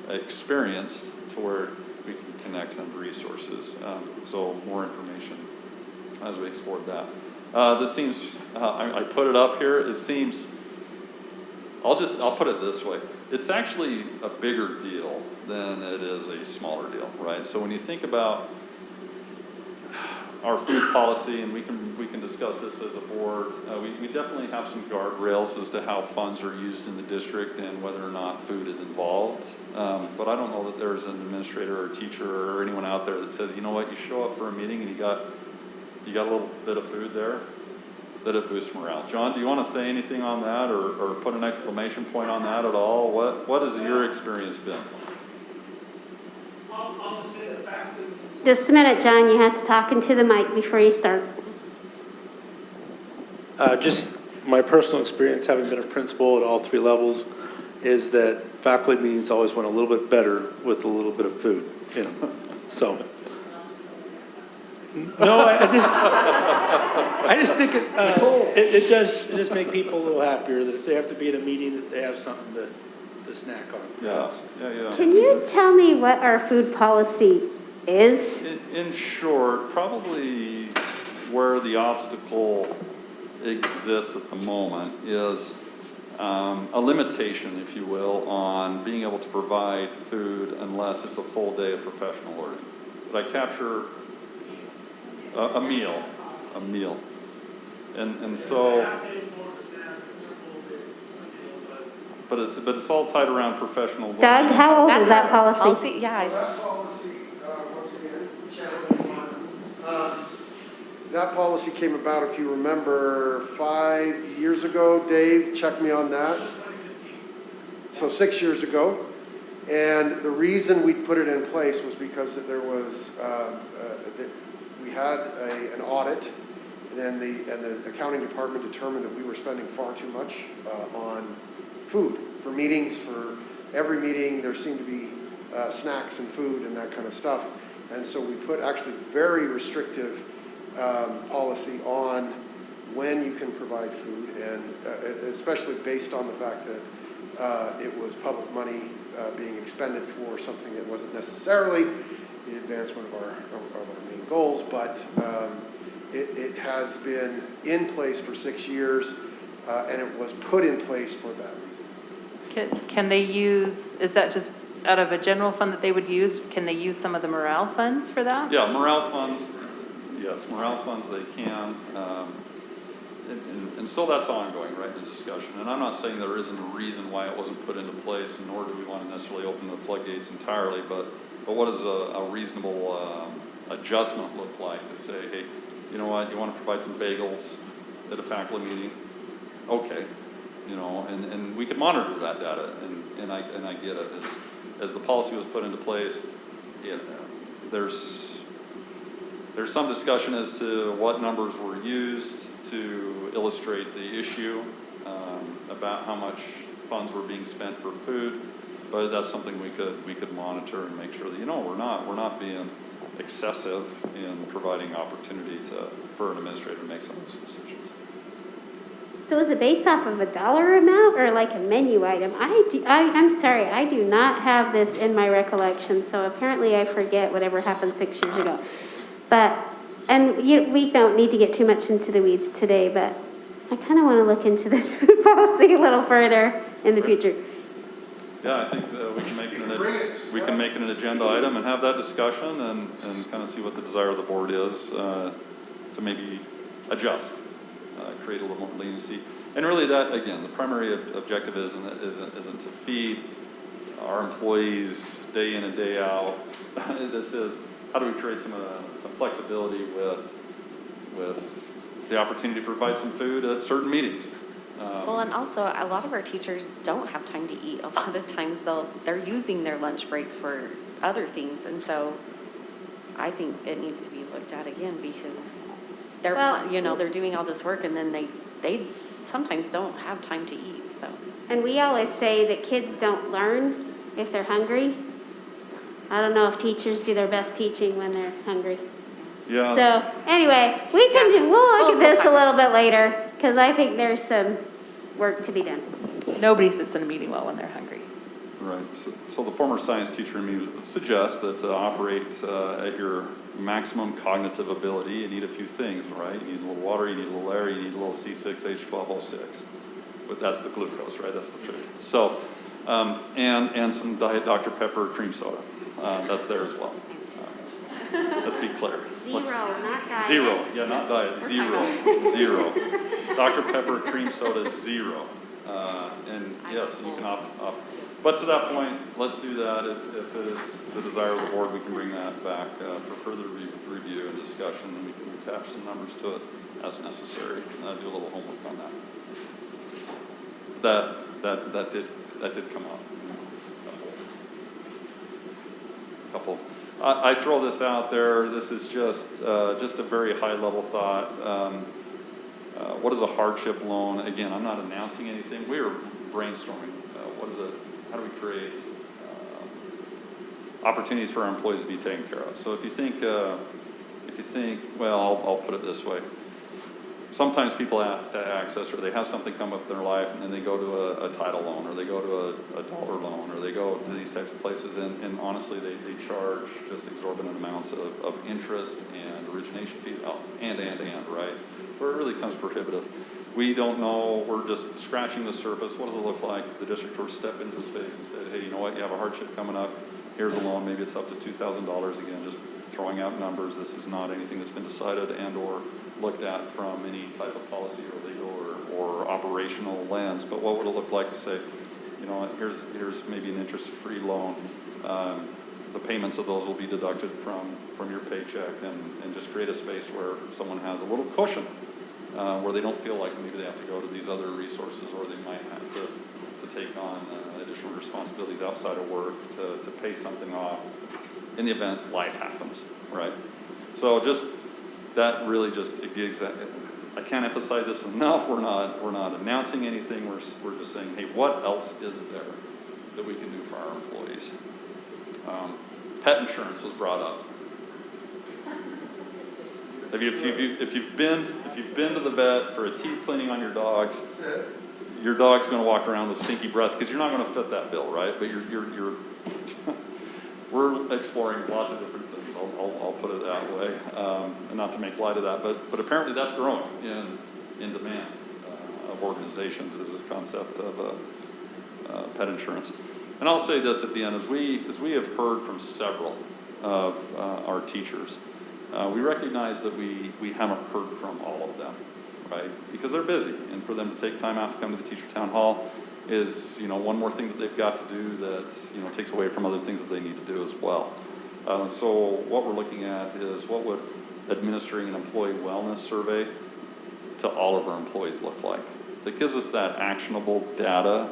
experienced, to where we can connect them to resources. So more information as we explored that. This seems, I put it up here, it seems I'll put it this way. It's actually a bigger deal than it is a smaller deal, right? So when you think about our food policy, and we can discuss this as a board, we definitely have some guardrails as to how funds are used in the district and whether or not food is involved. But I don't know that there's an administrator or teacher or anyone out there that says, you know what, you show up for a meeting and you got a little bit of food there, that it boosts morale. John, do you want to say anything on that, or put an exclamation point on that at all? What has your experience been? I'll just say the fact that Just a minute, John, you have to talk into the mic before you start. just my personal experience, having been a principal at all 3 levels, is that faculty meetings always went a little bit better with a little bit of food, you know. So, no, I just think it does make people a little happier that if they have to be at a meeting, that they have something to snack on. Yeah. Can you tell me what our food policy is? In short, probably where the obstacle exists at the moment is a limitation, if you will, on being able to provide food unless it's a full day of professional learning. Did I capture a meal? And so, but it's all tied around professional learning. Doug, how old is that policy? Yeah. That policy, once again, Shannon, that policy came about, if you remember, 5 years ago. Dave, check me on that. So 6 years ago. And the reason we put it in place was because that there was, we had an audit, and the accounting department determined that we were spending far too much on food for meetings. For every meeting, there seemed to be snacks and food and that kind of stuff. And so we put actually very restrictive policy on when you can provide food, and especially based on the fact that it was public money being expended for something that wasn't necessarily the advancement of our main goals, but it has been in place for 6 years, and it was put in place for that reason. Can they use, is that just out of a general fund that they would use? Can they use some of the morale funds for that? Yeah, morale funds, yes, morale funds they can. And so that's ongoing, right, in the discussion. And I'm not saying there isn't a reason why it wasn't put into place, nor do we want to necessarily open the floodgates entirely, but what does a reasonable adjustment look like to say, hey, you know what, you want to provide some bagels at a faculty meeting? Okay, you know, and we could monitor that data, and I get it. As the policy was put into place, there's some discussion as to what numbers were used to illustrate the issue about how much funds were being spent for food, but that's something we could monitor and make sure that we're not being excessive in providing opportunity for an administrator to make some of those decisions. So is it based off of a dollar amount or like a menu item? I'm sorry, I do not have this in my recollection, so apparently I forget whatever happened 6 years ago. We don't need to get too much into the weeds today, but I kind of want to look into this food policy a little further in the future. Yeah, I think we can make it an agenda item and have that discussion and kind of see what the desire of the board is to maybe adjust, create a little more leniency. And really that, again, the primary objective isn't to feed our employees day in and day out. This is, how do we create some flexibility with the opportunity to provide some food at certain meetings? Well, and also a lot of our teachers don't have time to eat. A lot of times they're using their lunch breaks for other things, and so I think it needs to be looked at again because they're doing all this work and then they sometimes don't have time to eat. So. And we always say that kids don't learn if they're hungry. I don't know if teachers do their best teaching when they're hungry. Yeah. So anyway, we'll look at this a little bit later because I think there's some work to be done. Nobody sits in a meeting well when they're hungry. Right. So the former science teacher in me would suggest that to operate at your maximum cognitive ability, you need a few things, right? You need a little water, you need a little air, you need a little C6H12O6. That's the glucose, right? That's the food. So, and some Diet Dr. Pepper cream soda. That's there as well. Let's be clear. Zero, not diet. Zero, yeah, not diet, zero. Dr. Pepper cream soda, zero. And yes, you can opt. But to that point, let's do that. If it is the desire of the board, we can bring that back for further review and discussion, and we can attach some numbers to it as necessary. Do a little homework on that. That did come up. A couple. I throw this out there. This is just a very high level thought. What is a hardship loan? Again, I'm not announcing anything. We are brainstorming. What is it? How do we create opportunities for our employees to be taken care of? So if you think, well, I'll put it this way. Sometimes people have to access, or they have something come up in their life, and then they go to a title loan, or they go to a dollar loan, or they go to these types of places, and honestly, they charge just exorbitant amounts of interest and origination fees, and, right? Where it really becomes prohibitive. We don't know, we're just scratching the surface. What does it look like if the district were to step into the space and say, hey, you know what, you have a hardship coming up, here's a loan, maybe it's up to $2,000, again, just throwing out numbers. This is not anything that's been decided and or looked at from any type of policy or legal or operational lens. But what would it look like to say, you know, here's maybe an interest-free loan. The payments of those will be deducted from your paycheck, and just create a space where someone has a little cushion, where they don't feel like maybe they have to go to these other resources, or they might have to take on additional responsibilities outside of work to pay something off in the event life happens, right? So just that really just it gives that. I can't emphasize this enough. We're not announcing anything. We're just saying, hey, what else is there that we can do for our employees? Pet insurance was brought up. If you've been to the vet for a teeth cleaning on your dog's going to walk around with stinky breath because you're not going to fit that bill, right? But you're we're exploring lots of different things. I'll put it that way, and not to make light of that, but apparently that's growing in demand of organizations, is this concept of pet insurance. And I'll say this at the end, as we have heard from several of our teachers, we recognize that we haven't heard from all of them, right? Because they're busy, and for them to take time out to come to the teacher town hall is, one more thing that they've got to do that, takes away from other things that they need to do as well. So what we're looking at is what would administering an employee wellness survey to all of our employees look like. That gives us that actionable data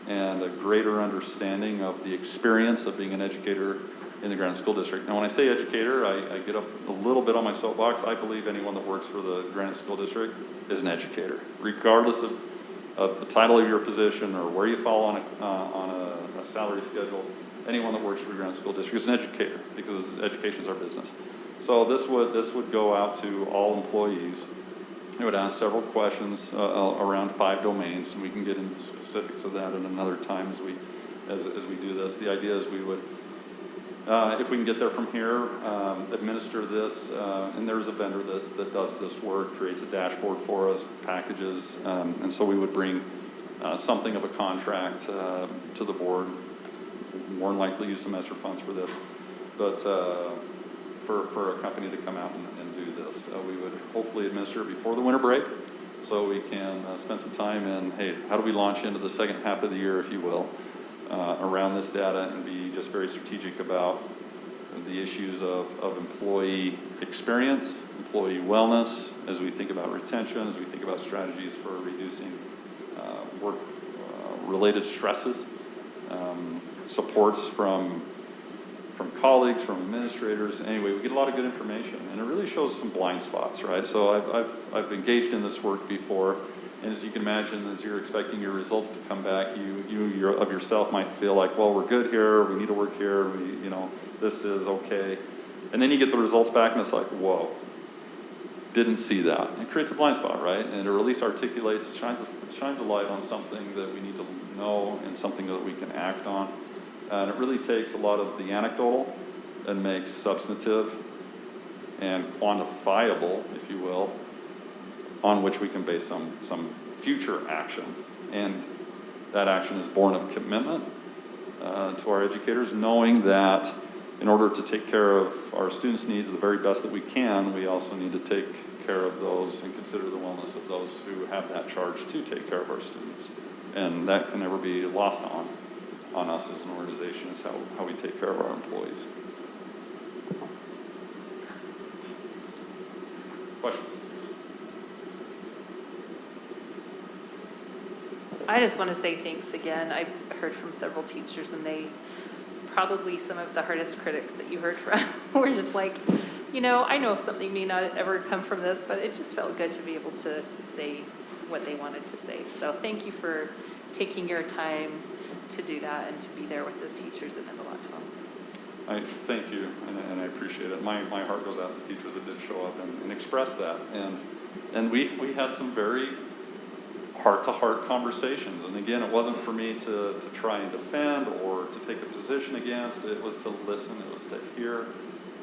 and a greater understanding of the experience of being an educator in the Granite School District. Now, when I say educator, I get up a little bit on my soapbox. I believe anyone that works for the Granite School District is an educator, regardless of the title of your position or where you fall on a salary schedule. Anyone that works for the Granite School District is an educator, because education is our business. So this would go out to all employees. It would ask several questions around 5 domains, and we can get into specifics of that at another time as we do this. The idea is we would, if we can get there from here, administer this, and there's a vendor that does this work, creates a dashboard for us, packages, and so we would bring something of a contract to the board. More than likely use some ESSER funds for this, but for a company to come out and do this. We would hopefully administer it before the winter break, so we can spend some time in, hey, how do we launch into the second half of the year, if you will, around this data, and be just very strategic about the issues of employee experience, employee wellness, as we think about retention, as we think about strategies for reducing work-related stresses, supports from colleagues, from administrators. Anyway, we get a lot of good information, and it really shows some blind spots, right? So I've engaged in this work before, and as you can imagine, as you're expecting your results to come back, you of yourself might feel like, well, we're good here, we need to work here, this is okay, and then you get the results back, and it's like, whoa, didn't see that. It creates a blind spot, right? And it release articulates, shines a light on something that we need to know and something that we can act on. And it really takes a lot of the anecdotal and makes substantive and quantifiable, if you will, on which we can base some future action And that action is born of commitment to our educators, knowing that in order to take care of our students' needs the very best that we can, we also need to take care of those and consider the wellness of those who have that charge to take care of our students. And that can never be lost on us as an organization, is how we take care of our employees. Questions? I just want to say thanks again. I've heard from several teachers, and they probably some of the hardest critics that you heard from were just like, you know, I know something may not ever come from this, but it just felt good to be able to say what they wanted to say. So thank you for taking your time to do that and to be there with those teachers. It meant a lot to them. I thank you, and I appreciate it. My heart goes out to teachers that did show up and express that. And we had some very heart-to-heart conversations. And again, it wasn't for me to try and defend or to take a position against. It was to listen. It was to hear.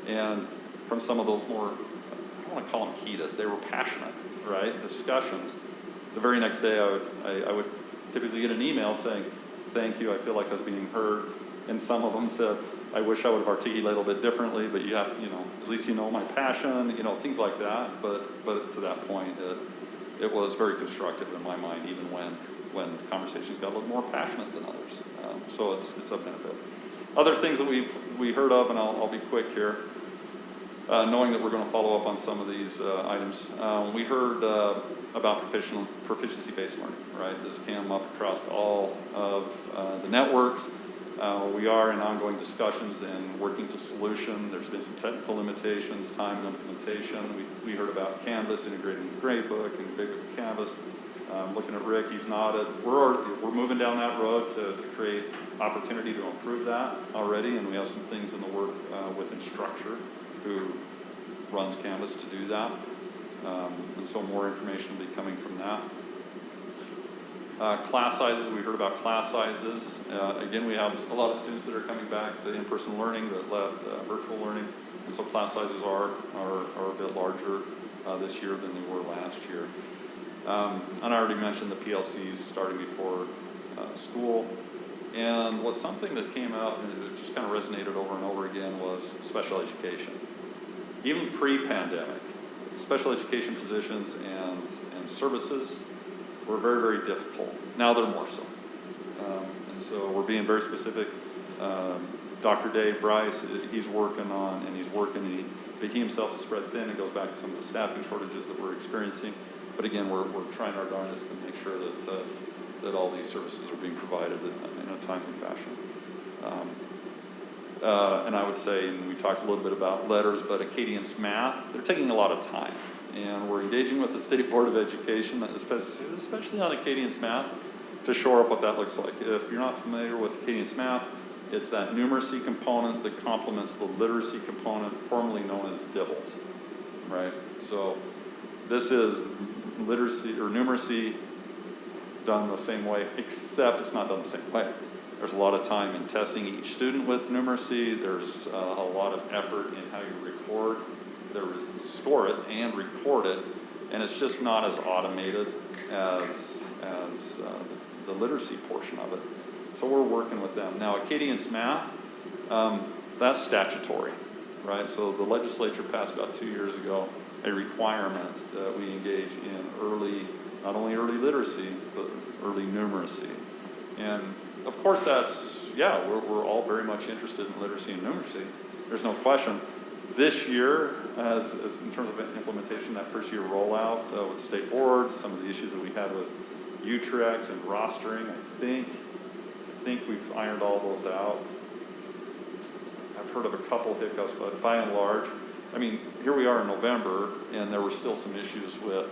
And from some of those more, I don't want to call them heated, they were passionate, right, discussions. The very next day, I would typically get an email saying, thank you, I feel like I was being heard. And some of them said, I wish I would have articulated a little bit differently, but you have, at least you know my passion, things like that. But to that point, it was very constructive in my mind, even when conversations got a little more passionate than others. So it's a benefit. Other things that we heard of, and I'll be quick here, knowing that we're going to follow up on some of these items. We heard about proficiency-based learning, right? This came up across all of the networks. We are in ongoing discussions and working to solution. There's been some technical limitations, time and implementation. We heard about Canvas integrating with Gradebook and Big Book Canvas. Looking at Rick, he's nodded. We're moving down that road to create opportunity to improve that already, and we have some things in the work with Instructure, who runs Canvas, to do that. And so more information will be coming from that. Class sizes, we heard about class sizes. Again, we have a lot of students that are coming back to in-person learning that left virtual learning, and so class sizes are a bit larger this year than they were last year. And I already mentioned the PLCs starting before school. And what's something that came out and it just kind of resonated over and over again was special education. Even pre-pandemic, special education positions and services were very, very difficult. Now they're more so. And so we're being very specific. Dr. Dave Bryce, he's working on, and but he himself is spread thin. It goes back to some of the staffing shortages that we're experiencing. But again, we're trying our darndest to make sure that all these services are being provided in a timely fashion. And I would say, and we talked a little bit about letters, but Acadians Math, they're taking a lot of time. And we're engaging with the State Board of Education, especially on Acadians Math, to shore up what that looks like. If you're not familiar with Acadians Math, it's that numeracy component that complements the literacy component, formerly known as DIBELS, right? So this is literacy or numeracy done the same way, except it's not done the same way. There's a lot of time in testing each student with numeracy. There's a lot of effort in how you record, store it and record it, and it's just not as automated as the literacy portion of it. So we're working with them. Now, Acadians Math, that's statutory, right? So the legislature passed about 2 years ago a requirement that we engage in not only early literacy, but early numeracy. And of course we're all very much interested in literacy and numeracy. There's no question. This year, as in terms of implementation, that first year rollout with the state boards, some of the issues that we had with UTREX and rostering, I think we've ironed all those out. I've heard of a couple hiccups, but by and large, I mean, here we are in November, and there were still some issues with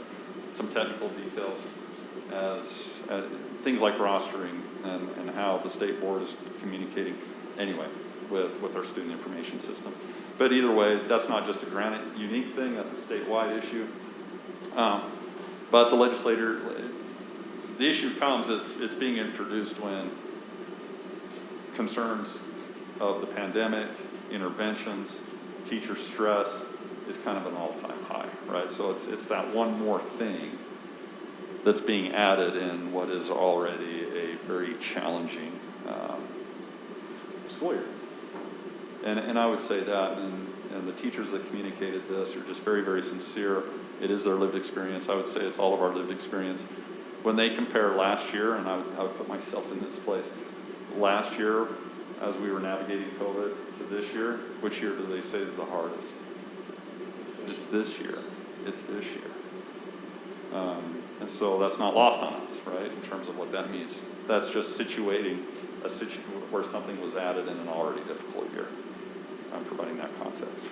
some technical details as things like rostering and how the state board is communicating anyway with our student information system. But either way, that's not just a Granite unique thing, that's a statewide issue. But the legislator, the issue comes, it's being introduced when concerns of the pandemic, interventions, teacher stress is kind of an all-time high, right? So it's that one more thing that's being added in what is already a very challenging school year. And I would say that, and the teachers that communicated this are just very, very sincere. It is their lived experience. I would say it's all of our lived experience. When they compare last year, and I would put myself in this place, last year, as we were navigating COVID, to this year, which year do they say is the hardest? It's this year. It's this year. And so that's not lost on us, right, in terms of what that means. That's just situating a situation where something was added in an already difficult year. I'm providing that context.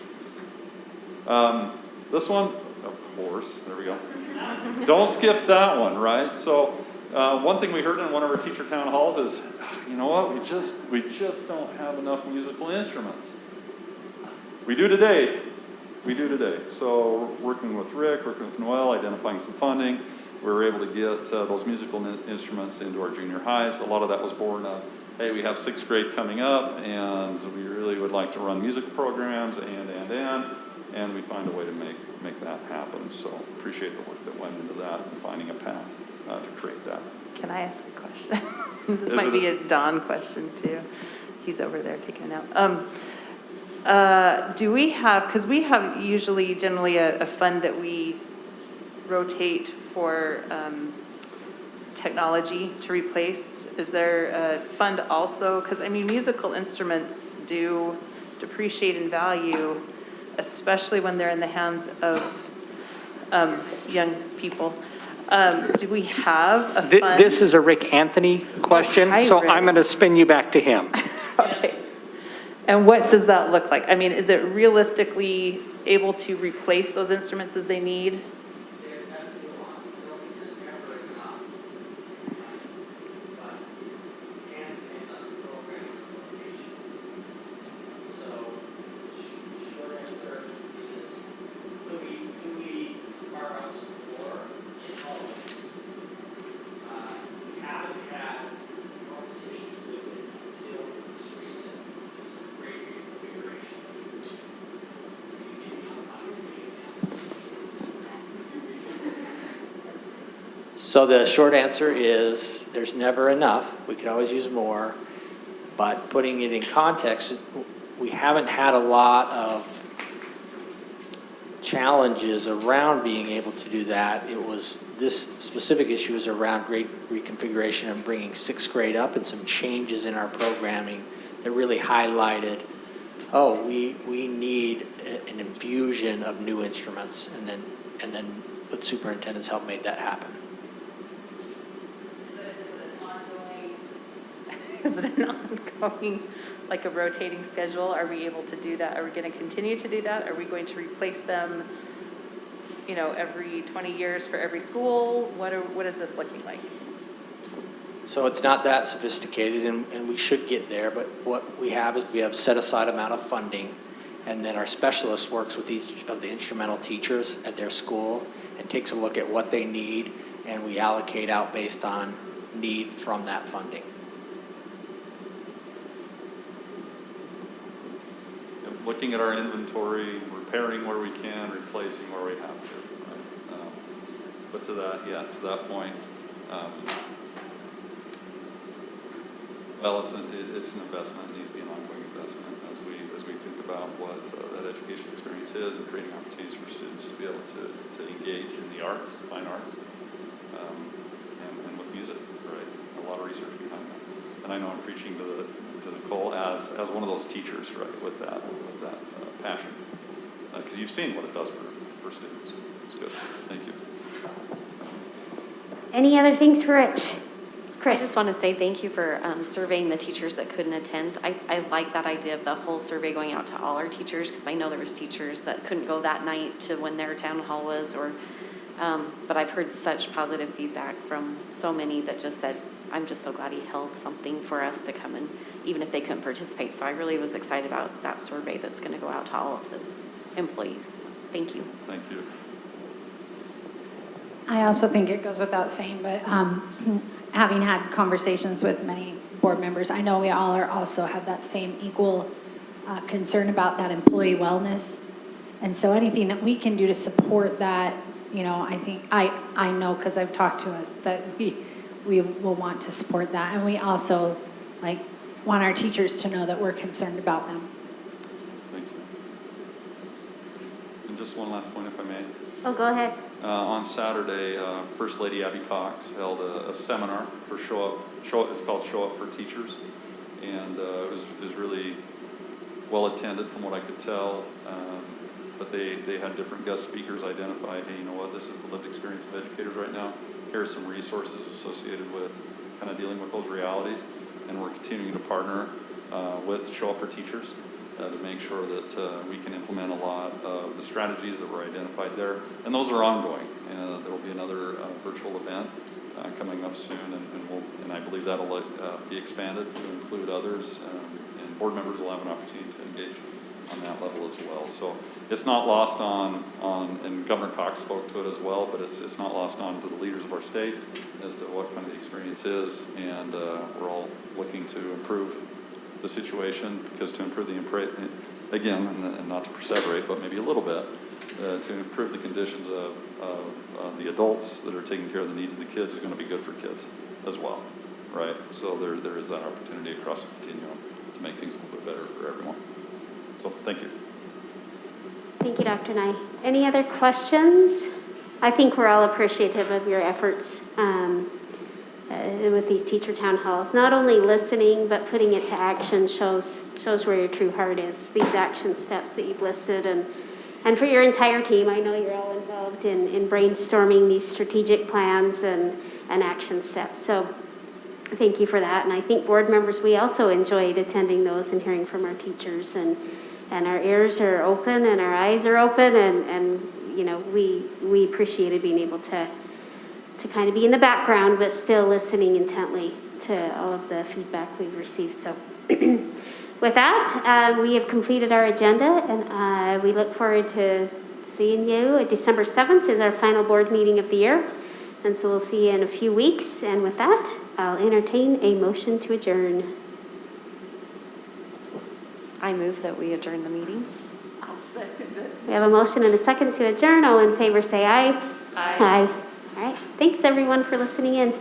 This one, of course, there we go. Don't skip that one, right? So one thing we heard in one of our teacher town halls is, you know what, we just don't have enough musical instruments. We do today. We do today. So working with Rick, working with Noel, identifying some funding, we were able to get those musical instruments into our junior highs. A lot of that was born of, hey, we have 6th grade coming up, and we really would like to run music programs, and we find a way to make that happen. So appreciate the work that went into that and finding a path to create that. Can I ask a question? This might be a Don question too. He's over there taking a nap. Do we have, because we have generally a fund that we rotate for technology to replace. Is there a fund also? Because I mean, musical instruments do depreciate in value, especially when they're in the hands of young people. Do we have a fund? This is a Rick Anthony question, so I'm going to spin you back to him. Okay. And what does that look like? I mean, is it realistically able to replace those instruments as they need? So the short answer is there's never enough. We could always use more, but putting it in context, we haven't had a lot of challenges around being able to do that. It was, this specific issue is around grade reconfiguration and bringing 6th grade up and some changes in our programming that really highlighted, oh, we need an infusion of new instruments, and then with superintendent's help made that happen. Is it an ongoing, like a rotating schedule? Are we able to do that? Are we going to continue to do that? Are we going to replace them, every 20 years for every school? What is this looking like? So it's not that sophisticated, and we should get there, but what we have is we have set aside amount of funding, and then our specialist works with each of the instrumental teachers at their school and takes a look at what they need, and we allocate out based on need from that funding. Looking at our inventory, repairing where we can, replacing where we have to. Right? But to that point, well, it's an investment. It needs to be an ongoing investment as we think about what that education experience is and creating opportunities for students to be able to engage in the arts, fine arts, and with music. Right, a lot of research behind that. And I know I'm preaching to Nicole as one of those teachers, right, with that passion, because you've seen what it does for students. It's good. Thank you. Any other things for Rich? I Chris? just want to say thank you for surveying the teachers that couldn't attend. I like that idea of the whole survey going out to all our teachers, because I know there was teachers that couldn't go that night to when their town hall was, but I've heard such positive feedback from so many that just said, I'm just so glad he held something for us to come in, even if they couldn't participate. So I really was excited about that survey that's going to go out to all of the employees. Thank you. Thank you. I also think it goes without saying, but having had conversations with many board members, I know we all also have that same equal concern about that employee wellness. And so anything that we can do to support that, you know, I think, I know, because I've talked to us, that we will want to support that. And we also, like, want our teachers to know that we're concerned about them. Thank you. And just one last point, if I may. Oh, go ahead. On Saturday, First Lady Abby Cox held a seminar for it's called Show Up for Teachers. And it was really well attended from what I could tell. But they had different guest speakers identify, hey, you know what, this is the lived experience of educators right now. Here are some resources associated with kind of dealing with those realities. And we're continuing to partner with Show Up for Teachers to make sure that we can implement a lot of the strategies that were identified there. And those are ongoing. There will be another virtual event coming up soon, and I believe that'll be expanded to include others, and board members will have an opportunity to engage on that level as well. So it's not lost on and Governor Cox spoke to it as well, but it's not lost on to the leaders of our state as to what kind of the experience is, and we're all looking to improve the situation, because to improve the again, and not to perseverate, but maybe a little bit, to improve the conditions of the adults that are taking care of the needs of the kids is going to be good for kids as well, right? So there is that opportunity across the continuum to make things a little bit better for everyone. So thank you. Thank you, Dr. Nye. Any other questions? I think we're all appreciative of your efforts with these teacher town halls. Not only listening, but putting it to action shows where your true heart is. These action steps that you've listed, and for your entire team, I know you're all involved in brainstorming these strategic plans and action steps. So thank you for that. And I think board members, we also enjoyed attending those and hearing from our teachers, and our ears are open and our eyes are open, and you know, we appreciated being able to kind of be in the background, but still listening intently to all of the feedback we've received. So with that, we have completed our agenda, and we look forward to seeing you. December 7th is our final board meeting of the year, and so we'll see you in a few weeks. And with that, I'll entertain a motion to adjourn. I move that we adjourn the meeting. I'll second it. We have a motion and a second to adjourn. All in favor say aye. Aye. Aye. All right. Thanks, everyone, for listening in.